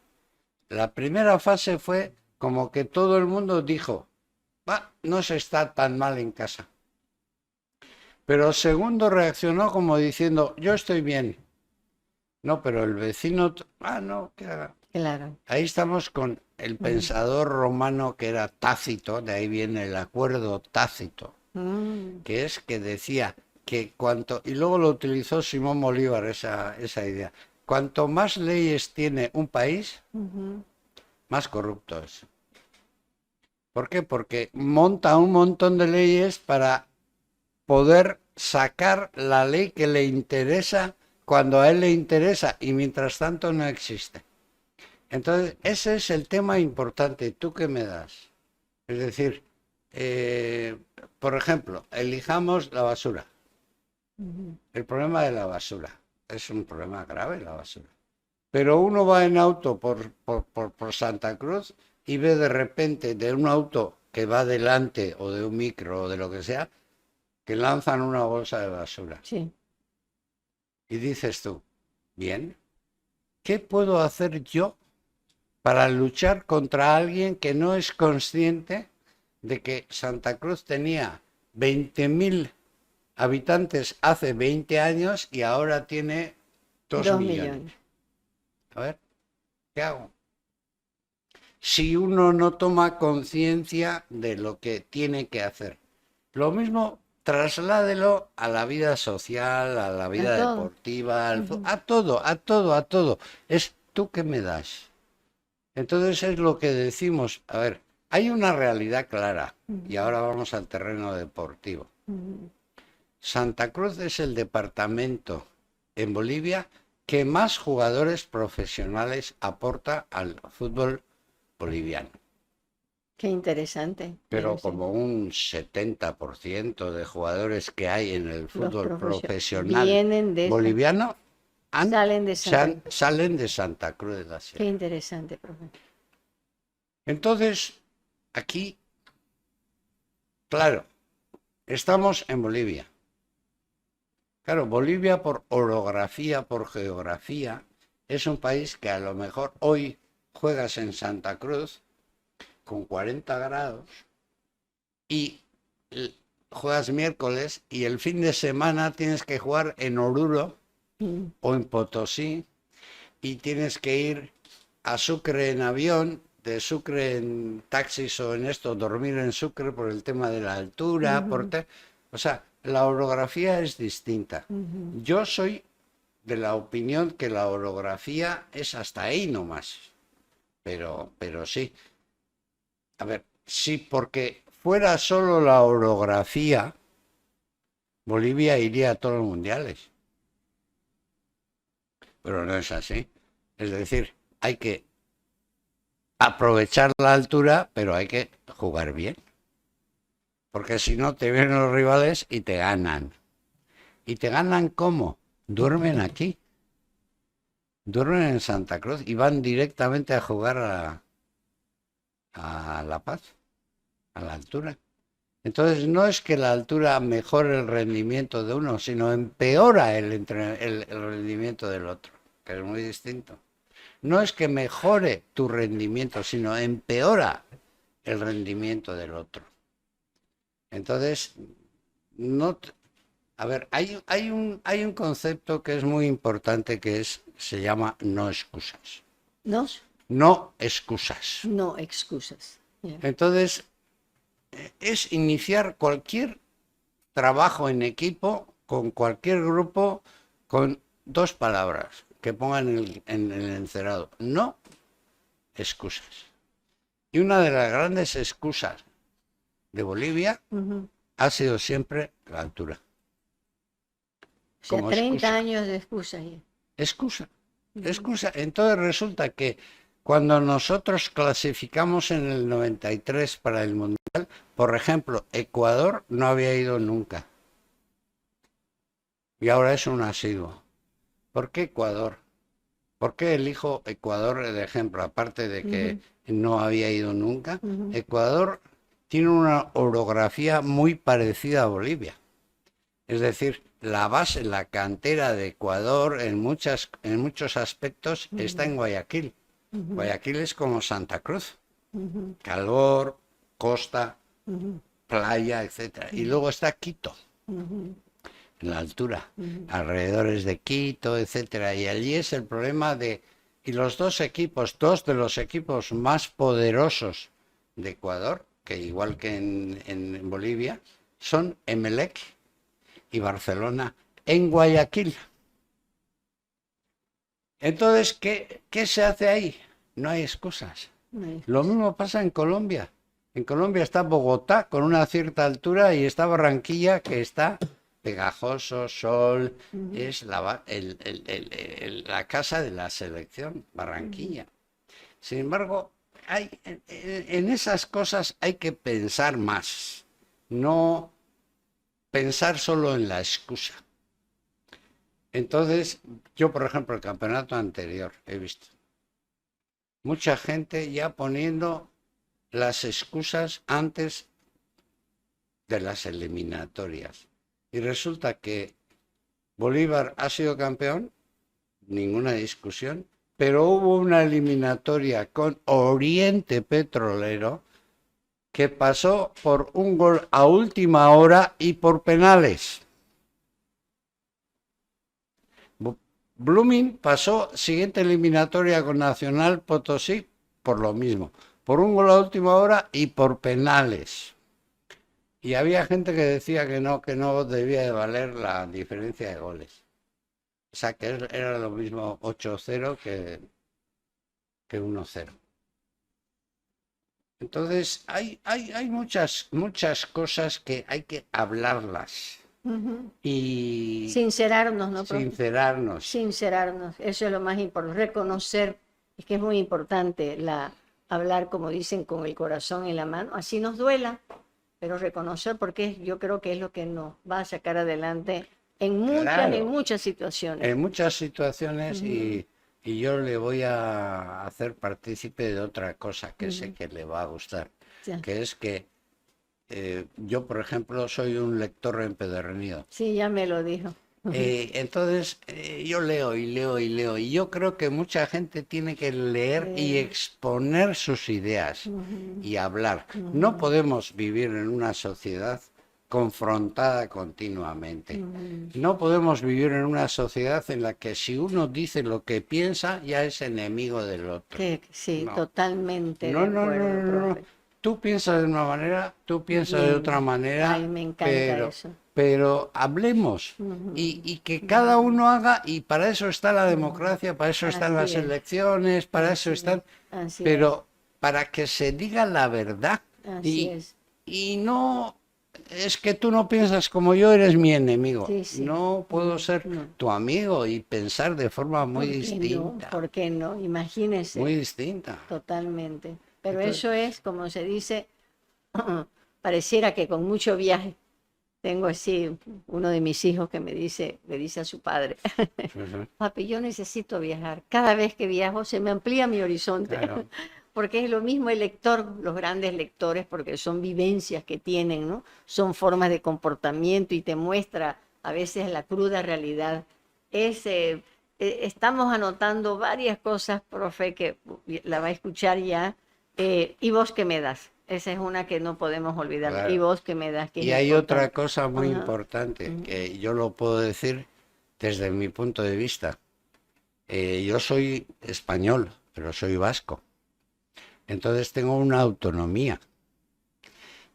La primera fase fue como que todo el mundo dijo, va, no se está tan mal en casa. Pero el segundo reaccionó como diciendo, yo estoy bien. No, pero el vecino, no, que haga. Claro. Ahí estamos con el pensador romano que era Tácito, de ahí viene el acuerdo Tácito, Mm, que es que decía que y luego lo utilizó Simón Bolívar esa idea, cuanto más leyes tiene un país, ujú. más corrupto es. ¿Por qué? Porque monta un montón de leyes para poder sacar la ley que le interesa cuando a él le interesa y mientras tanto no existe. Entonces, ese es el tema importante. ¿Tú qué me das? Es decir, por ejemplo, elijamos la basura. El problema de la basura es un problema grave, la basura. Pero uno va en auto por Santa Cruz y ve de repente de un auto que va delante o de un micro o de lo que sea, que lanzan una bolsa de basura. Sí. Y dices tú, bien, ¿qué puedo hacer yo para luchar contra alguien que no es consciente de que Santa Cruz tenía 20.000 habitantes hace 20 años y ahora tiene 2 2 millones? millones. A ver, ¿qué hago? Si uno no toma conciencia de lo que tiene que hacer. Lo mismo, trasládelo a la vida social, a la A vida todo. deportiva, a todo, a todo, a todo. Es tú que me das. Entonces es lo que decimos. A ver, hay una realidad clara y ahora vamos al terreno deportivo. Santa Cruz es el departamento en Bolivia que más jugadores profesionales aporta al fútbol boliviano. Qué interesante. Pero Sí. como un 70% de jugadores que hay en el Los fútbol profesional vienen de boliviano salen de Santa Cruz. salen de Santa Cruz de la Qué Sierra. interesante, profe. Entonces, aquí, claro, estamos en Bolivia. Claro, Bolivia por orografía, por geografía, es un país que a lo mejor hoy juegas en Santa Cruz con 40 grados y juegas miércoles y el fin de semana tienes que jugar en Oruro o en Potosí y tienes que ir a Sucre en avión, de Sucre en taxis o en esto, dormir en Sucre por el tema de la altura, o sea, la orografía es distinta. Yo soy de la opinión que la orografía es hasta ahí nomás, pero sí. A ver, sí, porque fuera solo la orografía, Bolivia iría a todos los mundiales. Pero no es así. Es decir, hay que aprovechar la altura, pero hay que jugar bien. Porque si no, te vienen los rivales y te ganan. ¿Y te ganan cómo? Duermen aquí. Duermen en Santa Cruz y van directamente a jugar a La Paz, a la altura. Entonces no es que la altura mejore el rendimiento de uno, sino empeora el rendimiento del otro, que es muy distinto. No es que mejore tu rendimiento, sino empeora el rendimiento del otro. Entonces, no, a ver, hay un concepto que es muy importante se llama no excusas. ¿No? No excusas. No excusas. Yeah. Entonces, es iniciar cualquier trabajo en equipo, con cualquier grupo, con 2 palabras que pongan en el encerado. No excusas. Y una de las grandes excusas de Bolivia ha sido siempre la altura. O sea, Como 30 excusa. años de excusa. Excusa. Excusa. Entonces resulta que cuando nosotros clasificamos en el 93 para el Mundial, por ejemplo, Ecuador no había ido nunca. Y ahora es un asiduo. ¿Por qué Ecuador? ¿Por qué elijo Ecuador de ejemplo? Aparte de que no había ido nunca. Ecuador tiene una orografía muy parecida a Bolivia. Es decir, la base, la cantera de Ecuador en muchos aspectos está en Guayaquil. Guayaquil es como Santa Cruz. Calor, costa, playa, etc. Y luego está Quito, en la altura, alrededores de Quito, etc. Y allí es el problema y los dos de los equipos más poderosos de Ecuador, que igual que en Bolivia, son Emelec y Barcelona en Guayaquil. Entonces, ¿qué se hace ahí? No hay excusas. Lo mismo pasa en Colombia. En Colombia está Bogotá con una cierta altura y está Barranquilla que está pegajoso, sol, es la casa de la selección, Barranquilla. Sin embargo, en esas cosas hay que pensar más, no pensar solo en la excusa. Entonces, yo, por ejemplo, el campeonato anterior he visto mucha gente ya poniendo las excusas antes de las eliminatorias. Y resulta que Bolívar ha sido campeón, ninguna discusión, pero hubo una eliminatoria con Oriente Petrolero que pasó por un gol a última hora y por penales. Blooming pasó siguiente eliminatoria con Nacional Potosí por lo mismo, por un gol a última hora y por penales. Y había gente que decía que no debía de valer la diferencia de goles. O sea, que era lo mismo 8-0 que 1-0. Entonces, hay muchas cosas que hay que hablarlas. Y sincerarnos, ¿no? Sincerarnos. Sincerarnos, eso es lo más importante. Reconocer, es que es muy importante hablar, como dicen, con el corazón en la mano, así nos duela, pero reconocer, porque yo creo que es lo que nos va a sacar adelante en muchas situaciones. En muchas situaciones y yo le voy a hacer partícipe de otra cosa que sé que le va a gustar, que es que yo, por ejemplo, soy un lector empedernido. Sí, ya me lo dijo. Entonces, yo leo y leo y leo, y yo creo que mucha gente tiene que leer y exponer sus ideas y hablar. No podemos vivir en una sociedad confrontada continuamente. No podemos vivir en una sociedad en la que si uno dice lo que piensa, ya es enemigo del otro. Sí, No. totalmente No, de no, no, acuerdo, no, no. profe. Tú piensas de una manera, tú piensas de Bien. otra manera, Ay, me encanta eso. pero hablemos y que cada uno haga, y para eso está la democracia, para eso están las Así es. elecciones, para eso están, Así pero para que se diga la verdad Así es. y no es que tú no piensas como yo, eres mi enemigo. Sí, sí. No puedo ser no. tu amigo y pensar de forma muy ¿Por qué no? distinta, ¿Por qué no? Imagínese. muy distinta. Totalmente. Pero Entonces- eso es, como se dice, pareciera que con mucho viaje. Tengo así uno de mis hijos que le dice a su padre, Ujú. papi, yo necesito viajar. Cada vez que viajo se me amplía mi horizonte. Claro. Porque es lo mismo el lector, los grandes lectores, porque son vivencias que tienen, ¿no? Son formas de comportamiento y te muestra a veces la cruda realidad. Estamos anotando varias cosas, profe, que la va a escuchar ya. ¿Y vos qué me das? Esa es una que no podemos olvidar. Claro. ¿Y vos qué me das? Que Y es hay otra importante. cosa muy Ajá. importante, que yo lo puedo decir desde mi punto de vista. Yo soy español, pero soy vasco. Entonces tengo una autonomía.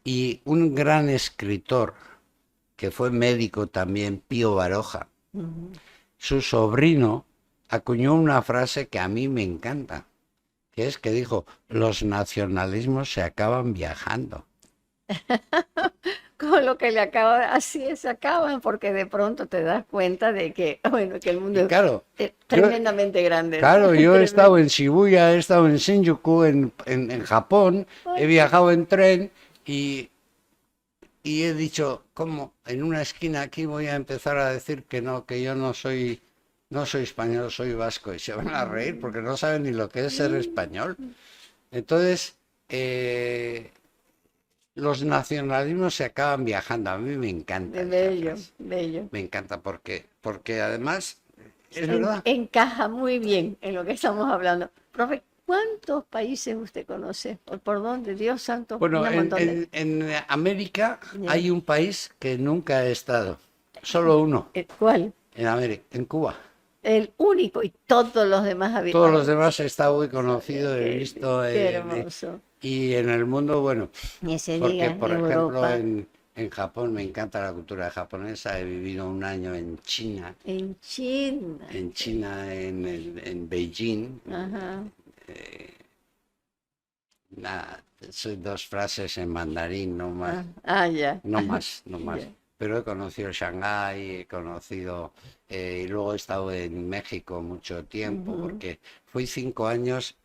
Y un gran escritor, que fue médico también, Pío Baroja, su sobrino acuñó una frase que a mí me encanta, que es que dijo, los nacionalismos se acaban viajando. Con lo que le acaba, así es, se acaban, porque de pronto te das cuenta de que, bueno, que el mundo Y claro, es yo- tremendamente grande. ¿no? Claro, yo he Tremendo. estado en Shibuya, he estado en Shinjuku, en Japón, he viajado en tren y he dicho, ¿cómo? En una esquina aquí voy a empezar a decir que no, que yo no soy español, soy vasco. Y se van a reír porque no saben ni lo que es ser español. Entonces, los nacionalismos se acaban viajando. A mí me encanta esa Bello, frase. bello. Me encanta porque además es verdad. Encaja muy bien en lo que estamos hablando. Profe, ¿cuántos países usted conoce? ¿Por dónde? Dios santo, Bueno, un montón de... en América Ya. hay un país que nunca he estado, solo uno, ¿Cuál? en América, en Cuba. El único, y todos los demás habían. Todos los demás he estado muy conocido, he Qué- visto, Qué hermoso. y en el mundo, bueno, Ni se porque diga por ejemplo Europa, en Japón me encanta la cultura japonesa, he vivido un año en China, en China. en Beijing, Ajá. nada, soy dos frases en mandarín, no más. Ya. No más, no más. Ya. Pero he conocido Shanghái, he conocido, y luego he estado en México mucho tiempo, porque fui 5 años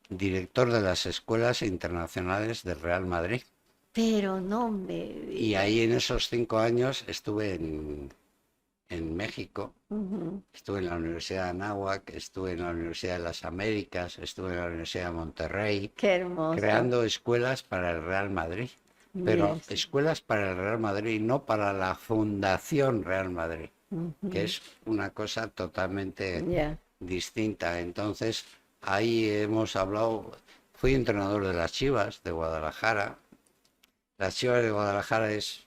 director de las escuelas internacionales del Real Madrid. Pero no me Y diga. ahí en esos 5 años estuve en México, Ujú. estuve en la Universidad de Anáhuac, estuve en la Universidad de las Américas, estuve en la Universidad de Monterrey, Qué hermoso. creando escuelas para el Real Madrid. Pero Yes. escuelas para el Real Madrid, no para la Fundación Real Madrid, que es una cosa totalmente Ya. distinta. Entonces, ahí hemos hablado, fui entrenador de las Chivas de Guadalajara. Las Chivas de Guadalajara es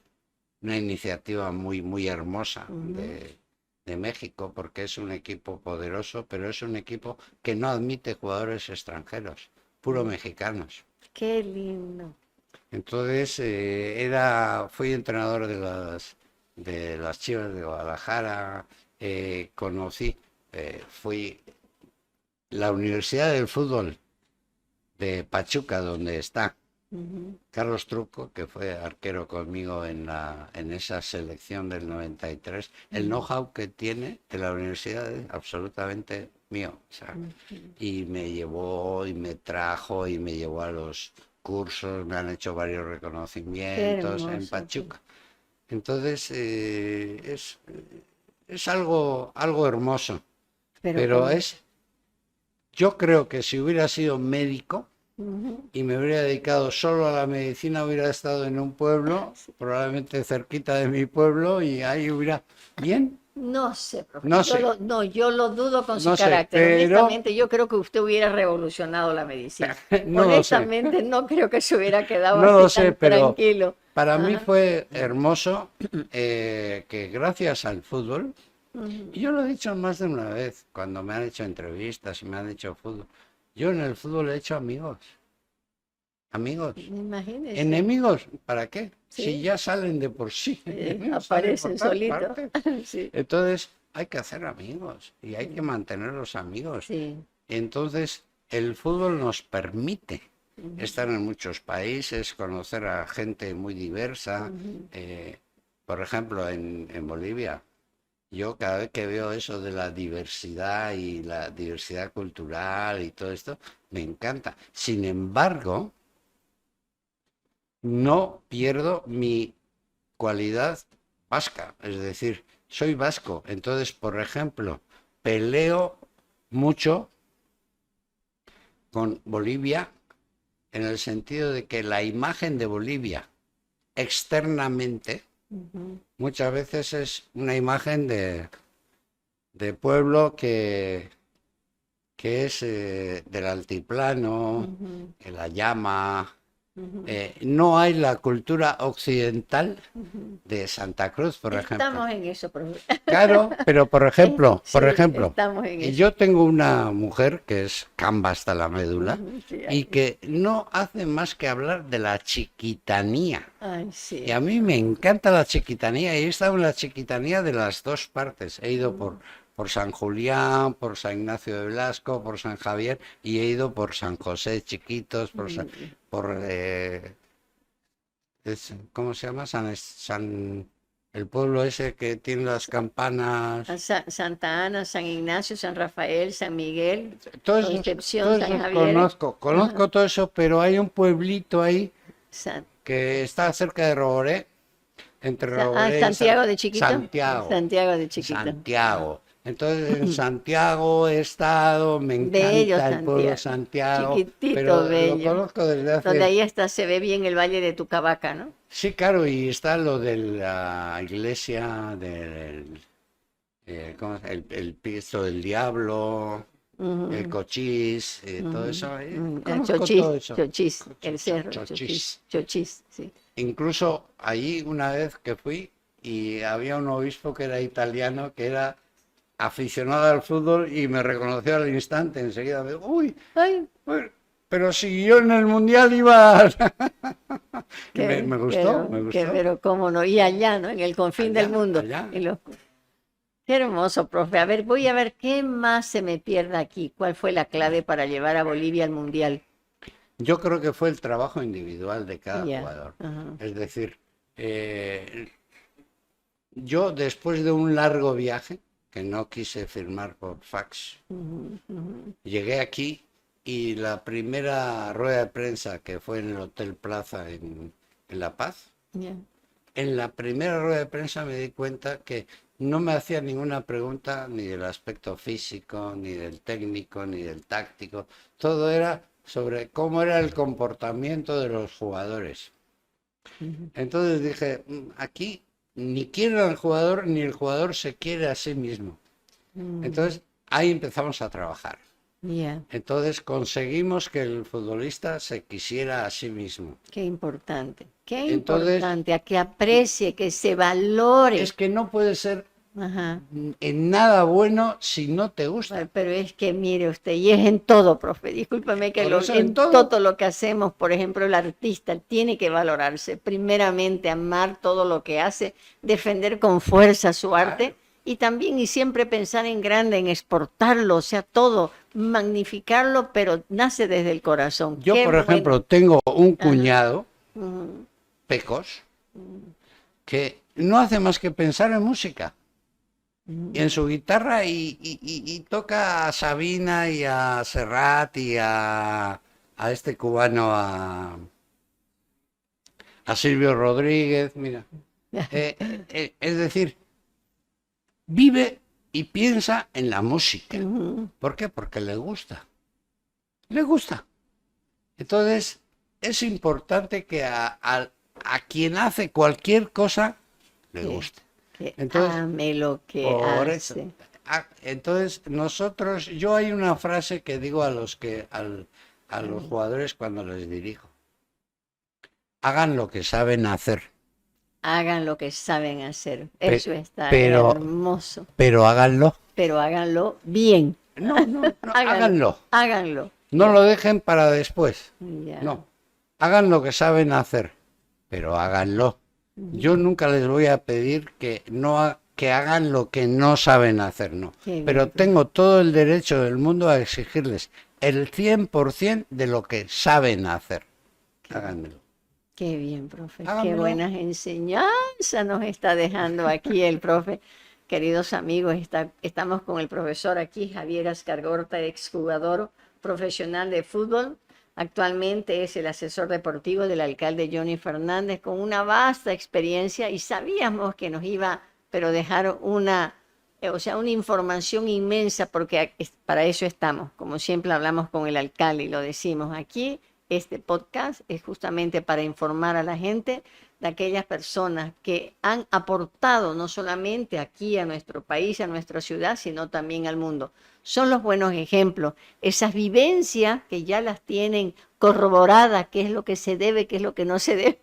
una iniciativa muy, muy hermosa de México, porque es un equipo poderoso, pero es un equipo que no admite jugadores extranjeros, puro mexicanos. Qué lindo. Entonces fui entrenador de las Chivas de Guadalajara, fui la Universidad del Fútbol de Pachuca, donde está Ujú. Carlos Truco, que fue arquero conmigo en esa selección del 93. El know-how que tiene de la universidad es absolutamente mío. O sea, y me llevó y me trajo y me llevó a los cursos, me han hecho varios reconocimientos en hermoso, Pachuca. Entonces, es algo hermoso, pero como- yo creo que si hubiera sido médico Ujú. y me hubiera dedicado solo a la medicina, hubiera estado en un pueblo, probablemente cerquita de mi pueblo, y ahí hubiera, bien, No sé, profe. No sé. Yo lo dudo con su No sé, carácter. pero Honestamente, yo creo que usted hubiera revolucionado la medicina. no lo sé. Honestamente, no creo que se hubiera quedado No así lo sé, tan pero tranquilo. para mí Ajá. fue hermoso que gracias al fútbol, Ujú. y yo lo he dicho más de una vez cuando me han hecho entrevistas y me han hecho fútbol, yo en el fútbol he hecho amigos, amigos. Imagínese, ¿Enemigos? ¿Para qué? Si sí, ya salen de por sí, enemigos salen por aparecen todas solitos. partes. Sí, Entonces hay que hacer amigos y hay que mantener los amigos. sí. Entonces el fútbol nos permite Ujú, estar en muchos países, conocer a gente muy diversa. ujú. Por ejemplo, en Bolivia, yo cada vez que veo eso de la diversidad y la diversidad cultural y todo esto, me encanta. Sin embargo, no pierdo mi cualidad vasca, es decir, soy vasco. Entonces, por ejemplo, peleo mucho con Bolivia en el sentido de que la imagen de Bolivia externamente Ujú, muchas veces es una imagen de pueblo que es del altiplano, ujú, que la llama. ujú, No hay la cultura occidental ujú. de Santa Cruz, por ejemplo. Estamos en eso, profe. Claro, pero por Sí, ejemplo, estamos en y eso. yo tengo una mujer que es camba hasta la médula Ujú, sí, y que no hace más que hablar de la chiquitanía. ay, Y sí. a mí me encanta la chiquitanía y he estado en la chiquitanía de las dos partes. He ido por San Julián, por San Ignacio de Blasco, por San Javier y he ido por San José Chiquitos, Mm, por ¿cómo se llama? El pueblo ese que tiene las a campanas. Santa Ana, San Ignacio, San Rafael, San Miguel, Concepción, Todos San esos Javier. conozco todo eso, pero hay un pueblito ahí San- que está cerca de Roboré, entre Roboré y Santiago de Chiquito. Santiago. Santiago de Chiquito. Santiago. Entonces en Santiago he estado, me Bello encanta el pueblo de Santiago. Santiago, Chiquitito, pero lo bello. conozco desde Donde hace... ahí hasta se ve bien el Valle de Tucabaca, ¿no? Sí, claro, y está lo de la iglesia del... ¿cómo el Cristo del Diablo, el Ujú, Cochís, todo ujú, eso. El Conozco Chochís, todo eso. Chochís, el cerro, Chochís, Chochís. Chochís, sí. Incluso allí una vez que fui y había un obispo que era italiano, que era aficionado al fútbol y me reconoció al instante. Enseguida me dijo, uy, Ay, uy, pero si yo en el mundial iba... Y qué, me gustó, qué, me qué, gustó. pero cómo no. Y allá, ¿no? En el confín del Allá, mundo. allá. Qué hermoso, profe. A ver, voy a ver qué más se me pierde aquí. ¿Cuál fue la clave para llevar a Bolivia al mundial? Yo creo que fue el trabajo individual de cada Ya. jugador. Ajá. Es decir, eh, yo después de un largo viaje, que no quise firmar por fax, Ujú, ujú. llegué aquí y la primera rueda de prensa que fue en el Hotel Plaza en La Paz, Ya. en la primera rueda de prensa me di cuenta que no me hacía ninguna pregunta ni del aspecto físico, ni del técnico, ni del táctico. Todo era sobre cómo era el comportamiento de los jugadores. Ujú. Entonces dije, Aquí ni quieren al jugador, ni el jugador se quiere a sí mismo". Mm, Entonces ahí empezamos a trabajar. ya. Entonces conseguimos que el futbolista se quisiera a sí mismo. Qué importante. Qué Entonces importante. A que aprecie, que se valore. es que no puede ser Ajá. en nada bueno si no te gusta. Bueno, pero es que mire usted, y es en todo, profe, discúlpeme que Por eso en en todo. todo lo que hacemos, por ejemplo, el artista tiene que valorarse, primeramente amar todo lo que hace, defender con fuerza su arte Claro. y también y siempre pensar en grande, en exportarlo, o sea, todo, magnificarlo, pero nace desde el corazón. Yo, Qué por bueno. ejemplo, tengo un Ajá. cuñado, Ujú, Pecos, que no hace más que pensar en música. Y ujú. en su guitarra y toca a Sabina y a Serrat y a este cubano, a Silvio Rodríguez, mira. Es decir, vive y piensa en la música. Ujú, ¿Por qué? Porque le gusta. Le gusta. Entonces, es importante que a quien hace cualquier cosa le sí. guste. Que Entonces, ame lo que por eso. hace. Entonces, nosotros, yo hay una frase que digo a a los jugadores cuando les dirijo. Hagan lo que saben hacer, Hagan lo que saben hacer. pe- Eso está pero, hermoso. pero háganlo. Pero háganlo bien. No, Háganlo. háganlo. Háganlo. No lo dejen para después. Ya. No, hagan lo que saben hacer, pero háganlo. Yo nunca les voy a pedir que hagan lo que no saben hacer, no. Qué bien. Pero tengo todo el derecho del mundo a exigirles el 100% de lo que saben hacer. Háganmelo. Qué bien, profe. Qué Háganmelo. buenas enseñanzas nos está dejando aquí el profe. Queridos amigos, estamos con el profesor aquí, Javier Escargorta, exjugador profesional de fútbol. Actualmente es el asesor deportivo del alcalde Johnny Fernández con una vasta experiencia y sabíamos que nos iba, pero dejar una información inmensa porque para eso estamos. Como siempre hablamos con el alcalde y lo decimos aquí. Este podcast es justamente para informar a la gente de aquellas personas que han aportado no solamente aquí a nuestro país, a nuestra ciudad, sino también al mundo. Son los buenos ejemplos, esas vivencias que ya las tienen corroboradas, qué es lo que se debe, qué es lo que no se debe.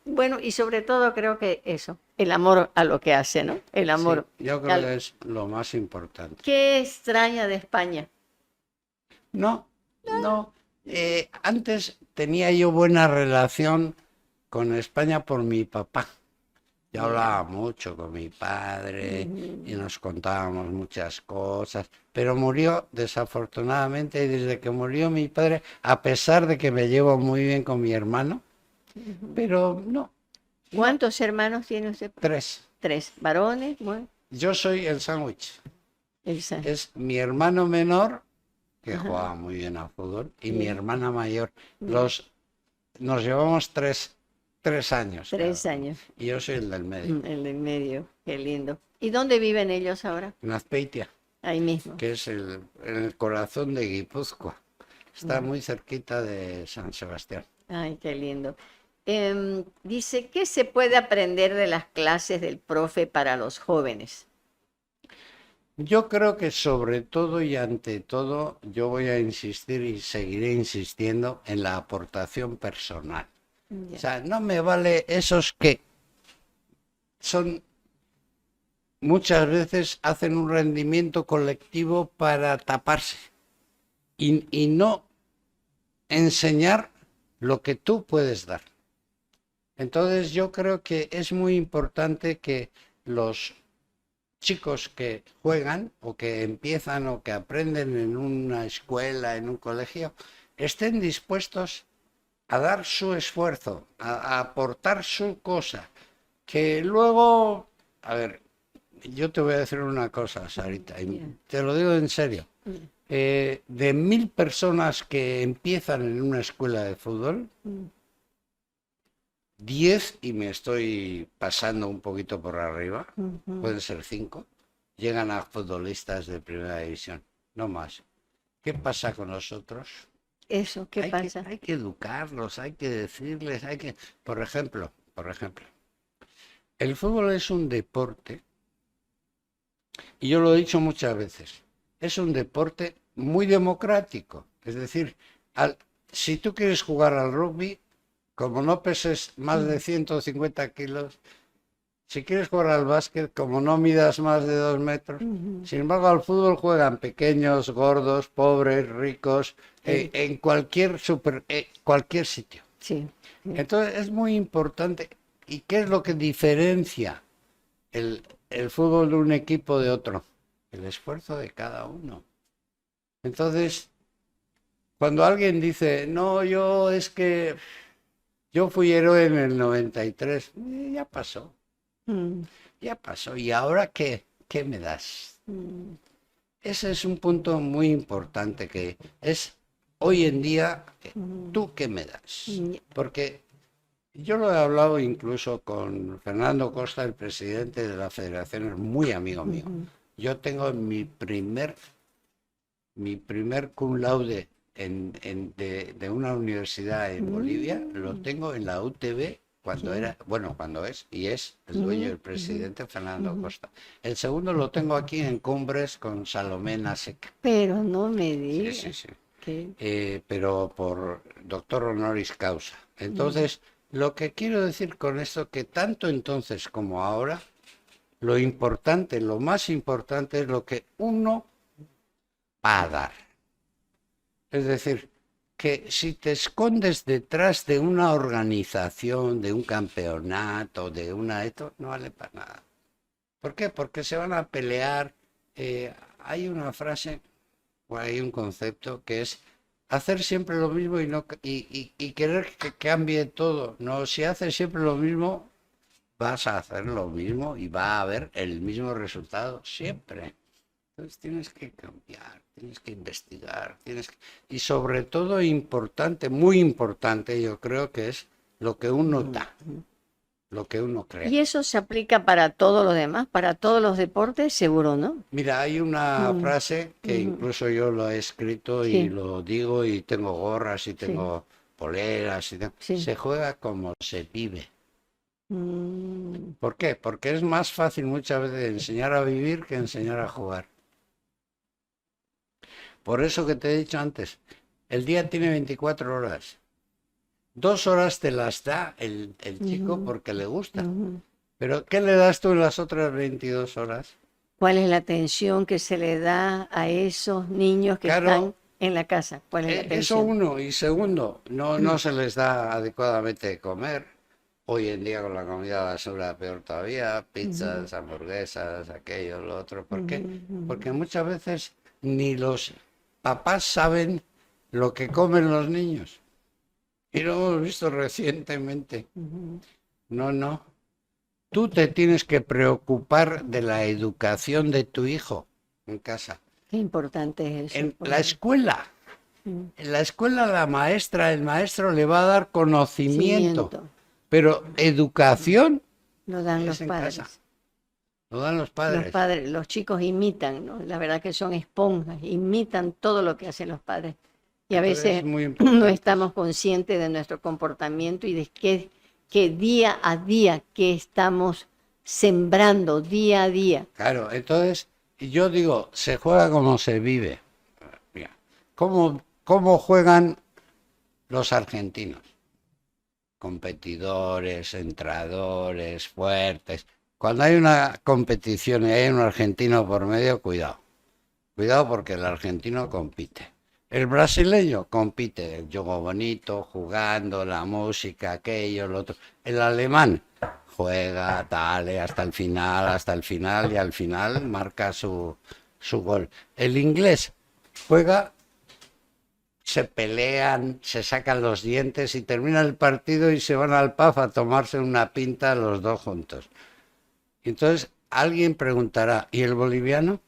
Bueno, y sobre todo creo que eso, el amor a lo que hace, ¿no? El amor. Sí, yo creo que es lo más importante. ¿Qué extraña de España? No. Antes tenía yo buena relación con España por mi papá. Yo hablaba mucho con mi padre y nos contábamos muchas cosas, pero murió desafortunadamente y desde que murió mi padre, a pesar de que me llevo muy bien con mi hermano, pero no. ¿Cuántos hermanos tiene usted? 3. 3 varones. Bueno, Yo soy el sándwich. Elsa. Es mi hermano menor, que jugaba muy bien al fútbol, y mi hermana mayor. Nos llevamos 3 años. 3 cada uno. años. Y yo soy el del medio. El del medio, qué lindo. ¿Y dónde viven ellos ahora? En Azpeitia, Ahí mismo. que es en el corazón de Guipúzcoa. Está muy cerquita de San Sebastián. Ay, qué lindo. Dice, ¿qué se puede aprender de las clases del profe para los jóvenes? Yo creo que sobre todo y ante todo yo voy a insistir y seguiré insistiendo en la aportación personal. Ya. O sea, no me vale esos que son muchas veces hacen un rendimiento colectivo para taparse y no enseñar lo que tú puedes dar. Entonces yo creo que es muy importante que los chicos que juegan o que empiezan o que aprenden en una escuela, en un colegio, estén dispuestos a dar su esfuerzo, a aportar su cosa, que luego, a ver, yo te voy a decir una cosa, Sarita, y te lo digo en serio. De 1000 personas que empiezan en una escuela de fútbol, 10, y me estoy pasando un poquito por arriba, pueden ser 5, llegan a futbolistas de primera división, no más. ¿Qué pasa con nosotros? Eso, ¿qué pasa? Hay que educarlos, hay que decirles, por ejemplo, el fútbol es un deporte, y yo lo he dicho muchas veces, es un deporte muy democrático. Es decir, si tú quieres jugar al rugby, como no peses más de 150 kilos, si quieres jugar al básquet, como no midas más de 2 metros, sin embargo al fútbol juegan pequeños, gordos, pobres, ricos, en cualquier sitio. Sí. Entonces es muy importante. ¿Y qué es lo que diferencia el fútbol de un equipo de otro? El esfuerzo de cada uno. Entonces, cuando alguien dice, no, yo fui héroe en el 93, ya pasó. Ya pasó. ¿Y ahora qué me das? Ese es un punto muy importante que es hoy en día, ¿tú qué me das? Porque yo lo he hablado incluso con Fernando Costa, el presidente de la federación, es muy amigo mío. Yo tengo mi primer cum laude de una universidad en Bolivia, lo tengo en la UTB cuando Sí. era, bueno, cuando es y es el dueño, el presidente Fernando Costa. El segundo lo tengo aquí en Cumbres con Salomé Naseca. Pero no me Sí, digas sí, sí. que... Pero por doctor honoris causa. Entonces, lo que quiero decir con esto, que tanto entonces como ahora, lo importante, lo más importante es lo que uno va a dar. Es decir, que si te escondes detrás de una organización, de un campeonato, de una esto, no vale para nada. ¿Por qué? Porque se van a pelear. Hay una frase o hay un concepto que es hacer siempre lo mismo y no y querer que cambie todo. No, si haces siempre lo mismo, vas a hacer lo mismo y va a haber el mismo resultado siempre. Entonces tienes que cambiar, tienes que investigar, y sobre todo importante, muy importante, yo creo que es lo que uno da, lo que uno crea. Y eso se aplica para todo lo demás, para todos los deportes, seguro, ¿no? Mira, hay una frase que incluso yo lo he escrito y Sí. lo digo y tengo gorras y Sí. tengo poleras y Sí. se juega como se vive. Mm, ¿Por qué? Porque es más fácil muchas veces enseñar a vivir que enseñar a jugar. Por eso que te he dicho antes, el día tiene 24 horas. 2 horas te las da el chico porque le gusta. Pero ¿qué le das tú en las otras 22 horas? ¿Cuál es la atención que se le da a esos niños que Claro. están en la casa? ¿Cuál es la Eso atención? uno. Y segundo, no se les da adecuadamente de comer. Hoy en día con la comida basura peor todavía, pizzas, hamburguesas, aquello, lo otro. ¿Por qué? Porque muchas veces ni los papás saben lo que comen los niños. Y lo hemos visto recientemente. No. Tú te tienes que preocupar de la educación de tu hijo en casa. Qué importante es eso. En por la Dios. escuela. En la escuela la maestra, el maestro le va a dar conocimiento. Cimiento. Pero educación Lo dan es los en padres. casa. Lo dan los Los padres. padres, los chicos imitan, ¿no? La verdad que son esponjas, imitan todo lo que hacen los padres. Y a Entonces, veces es muy no importante estamos conscientes de nuestro comportamiento y de que día a día que estamos sembrando, día a día. Claro, entonces yo digo, se juega como se vive. Mira, ¿cómo juegan los argentinos? Competidores, entradores, fuertes. Cuando hay una competición y hay un argentino por medio, cuidado. Cuidado porque el argentino compite. El brasileño compite, el juego bonito, jugando, la música, aquello, lo otro. El alemán juega, dale, hasta el final y al final marca su gol. El inglés juega, se pelean, se sacan los dientes y termina el partido y se van al pub a tomarse una pinta los dos juntos. Entonces alguien preguntará, ¿y el boliviano?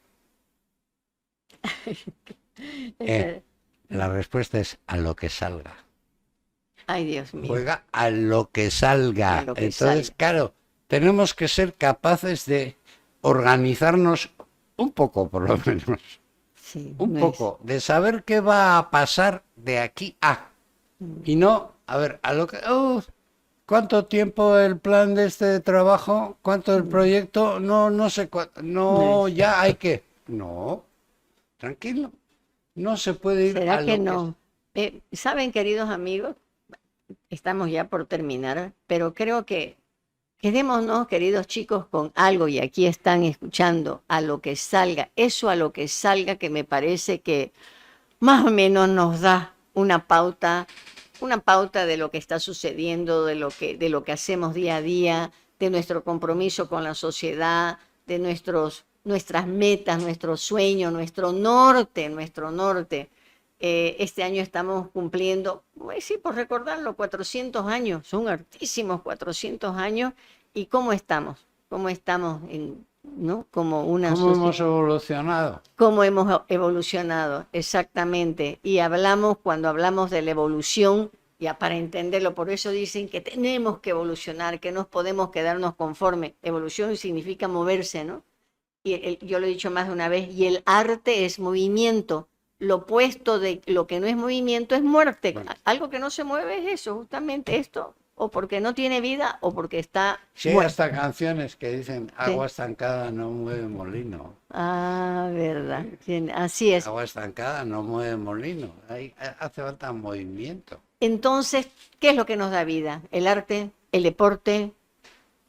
La respuesta es a lo que salga. Ay, Dios mío. Juega a lo que salga. A lo que Entonces, salga. claro, tenemos que ser capaces de organizarnos un poco, por lo menos. Sí, Un no poco, de saber qué va a pasar de aquí a. Y no, a ver, a lo que... ¿cuánto tiempo el plan de este trabajo? ¿Cuánto el proyecto? No sé cuánto. No, ya hay que... No, tranquilo. No se puede ir ¿Será a que lo no? Saben, queridos amigos, estamos ya por terminar, pero creo que quedémonos, queridos chicos, con algo, y aquí están escuchando, a lo que salga, eso a lo que salga, que me parece que más o menos nos da una pauta de lo que está sucediendo, de lo que hacemos día a día, de nuestro compromiso con la sociedad, de nuestras metas, nuestros sueños, nuestro norte. Este año estamos cumpliendo, pues sí, por recordarlo, 400 años, son hartísimos 400 años. ¿Y cómo estamos? ¿Cómo estamos ¿no? Como una ¿Cómo hemos sociedad? evolucionado? ¿Cómo hemos evolucionado? Exactamente. Y cuando hablamos de la evolución, ya para entenderlo, por eso dicen que tenemos que evolucionar, que no podemos quedarnos conformes. Evolución significa moverse, ¿no? Y yo lo he dicho más de una vez, y el arte es movimiento. Lo opuesto de lo que no es movimiento es muerte. Bueno. Algo que no se mueve es eso, justamente esto. o porque no tiene vida o porque está Sí, hay muerto. hasta canciones que dicen agua estancada no mueve molino. Ah, verdad. Así es. Agua estancada no mueve molino. Hace falta movimiento. Entonces, ¿qué es lo que nos da vida? El arte, el deporte,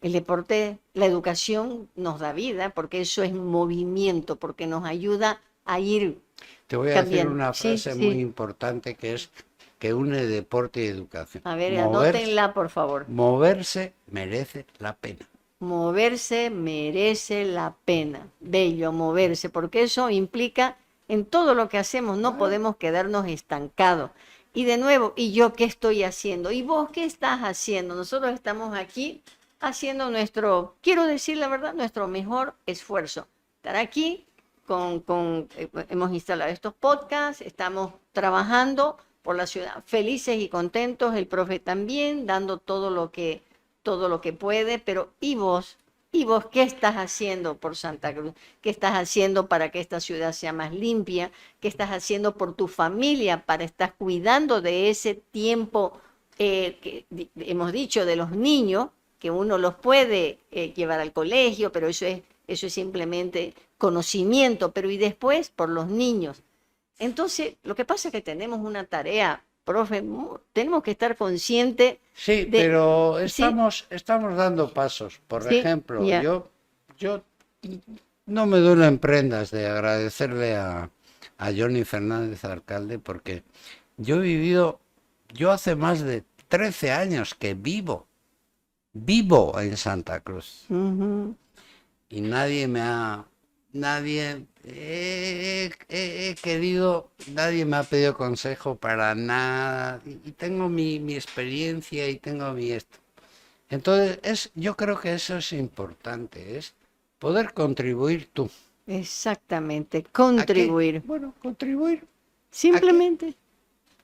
la educación nos da vida porque eso es movimiento, porque nos ayuda a ir Te voy a decir cambiando. una Sí, frase muy sí. importante que es que une deporte y educación. A ver, anótenla, por favor. Moverse merece la pena. Moverse merece la pena. Bello, moverse, porque eso implica en todo lo que hacemos, no podemos quedarnos estancados. Y de nuevo, ¿y yo qué estoy haciendo? ¿Y vos qué estás haciendo? Nosotros estamos aquí haciendo nuestro, quiero decir la verdad, nuestro mejor esfuerzo. Estar aquí hemos instalado estos podcasts, estamos trabajando por la ciudad, felices y contentos, el profe también, dando todo lo que puede, pero ¿y vos qué estás haciendo por Santa Cruz? ¿Qué estás haciendo para que esta ciudad sea más limpia? ¿Qué estás haciendo por tu familia para estar cuidando de ese tiempo hemos dicho de los niños, que uno los puede llevar al colegio, pero eso es simplemente conocimiento, pero y después por los niños? Entonces, lo que pasa es que tenemos una tarea, profe, tenemos que estar conscientes Sí, de... pero ¿Sí? estamos dando pasos. Por Sí, ejemplo, ya. yo no me duele en prendas de agradecerle a Johnny Fernández, alcalde, porque yo he vivido, yo hace más de 13 años que vivo en Santa Cruz. Ujú. Y nadie he querido, nadie me ha pedido consejo para nada. Y tengo mi experiencia y tengo mi esto. Entonces, yo creo que eso es importante, es poder contribuir tú. Exactamente, ¿A qué? contribuir. Bueno, contribuir. Simplemente,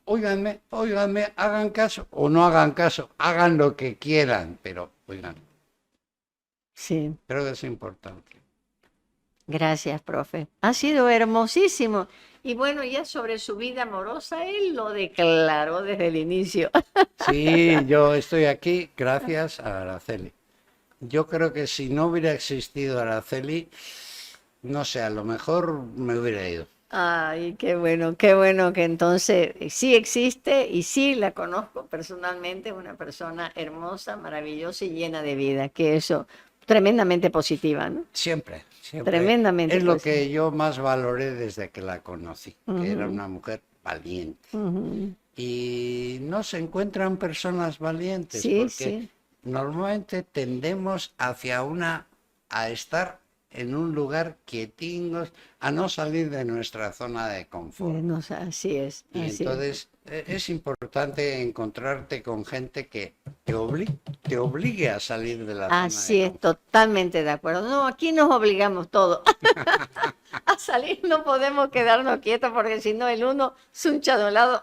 Óiganme, hagan caso o no hagan caso, hagan lo que quieran, pero oigan, sí. creo que es importante. Gracias, profe. Ha sido hermosísimo. Y bueno, ya sobre su vida amorosa, él lo declaró desde el inicio. Sí, yo estoy aquí gracias a Araceli. Yo creo que si no hubiera existido Araceli, no sé, a lo mejor me hubiera ido. Ay, qué bueno que entonces sí existe y sí la conozco personalmente, es una persona hermosa, maravillosa y llena de vida, que eso, tremendamente positiva, ¿no? Siempre. Tremendamente Es lo positiva. que yo más valoré desde que la conocí, que era Ujú, una mujer valiente. ujú. Y no se encuentran personas valientes Sí, porque sí. normalmente tendemos a estar en un lugar quietingos, a no salir de nuestra zona de confort. No sé, así es, Y así es. entonces es importante encontrarte con gente que te obligue a salir de la zona Así de es, confort. totalmente de acuerdo. No, aquí nos obligamos todos a salir, no podemos quedarnos quietos porque si no el uno se hincha de un lado,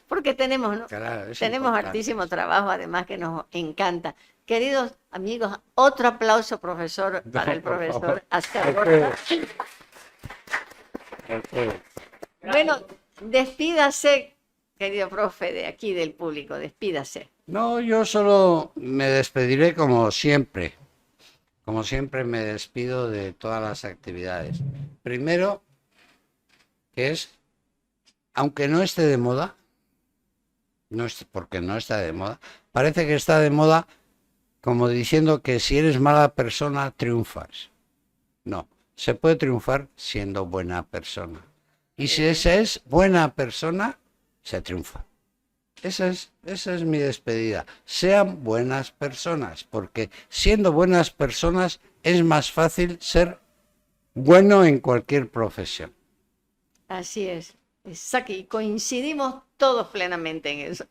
porque tenemos, ¿no? Claro, es Tenemos importante hartísimo eso. trabajo, además que nos encanta. Queridos amigos, otro aplauso, profesor, para No, el por profesor favor. Ascar Gorta. Alfredo. Bueno, despídase, querido profe, de aquí del público, despídase. No, yo solo me despediré como siempre. Como siempre me despido de todas las actividades. Primero, que es, aunque no esté de moda, porque no está de moda, parece que está de moda como diciendo que si eres mala persona, triunfas. No, se puede triunfar siendo buena persona. Y si se es buena persona, se triunfa. Esa es mi despedida. Sean buenas personas, porque siendo buenas personas es más fácil ser bueno en cualquier profesión. Así es, exacto, y coincidimos todos plenamente en eso.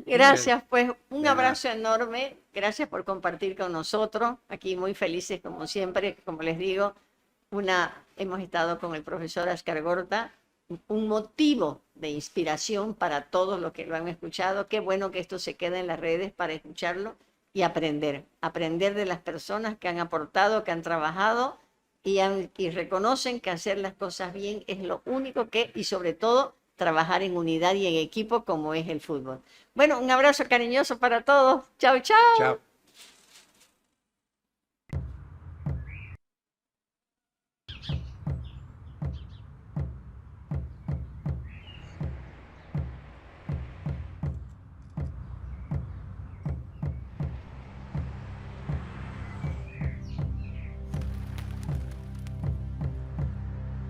Gracias, pues, un De nada. abrazo enorme, gracias por compartir con nosotros, aquí muy felices como siempre, como les digo, hemos estado con el profesor Ascar Gorta, un motivo de inspiración para todos los que lo han escuchado. Qué bueno que esto se quede en las redes para escucharlo y aprender de las personas que han aportado, que han trabajado y reconocen que hacer las cosas bien es lo único que, y sobre todo, trabajar en unidad y en equipo como es el fútbol. Bueno, un abrazo cariñoso para todos. Chao, chao. Chao.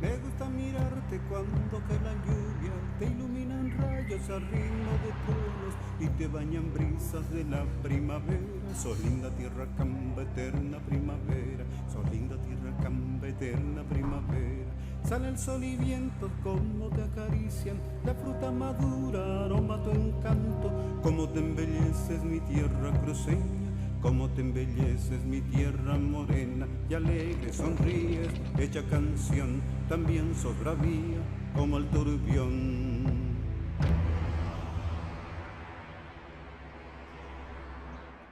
Me gusta mirarte cuando cae la lluvia, te iluminan rayos al ritmo de tonos y te bañan brisas de la primavera. Sos linda tierra, camba, eterna primavera. Sos linda tierra, camba, eterna primavera. Sale el sol y vientos como te acarician, la fruta madura, aroma tu encanto. Como te embelleces mi tierra cruceña, como te embelleces mi tierra morena, y alegre sonríes, hecha canción, también sos bravía como el turbión.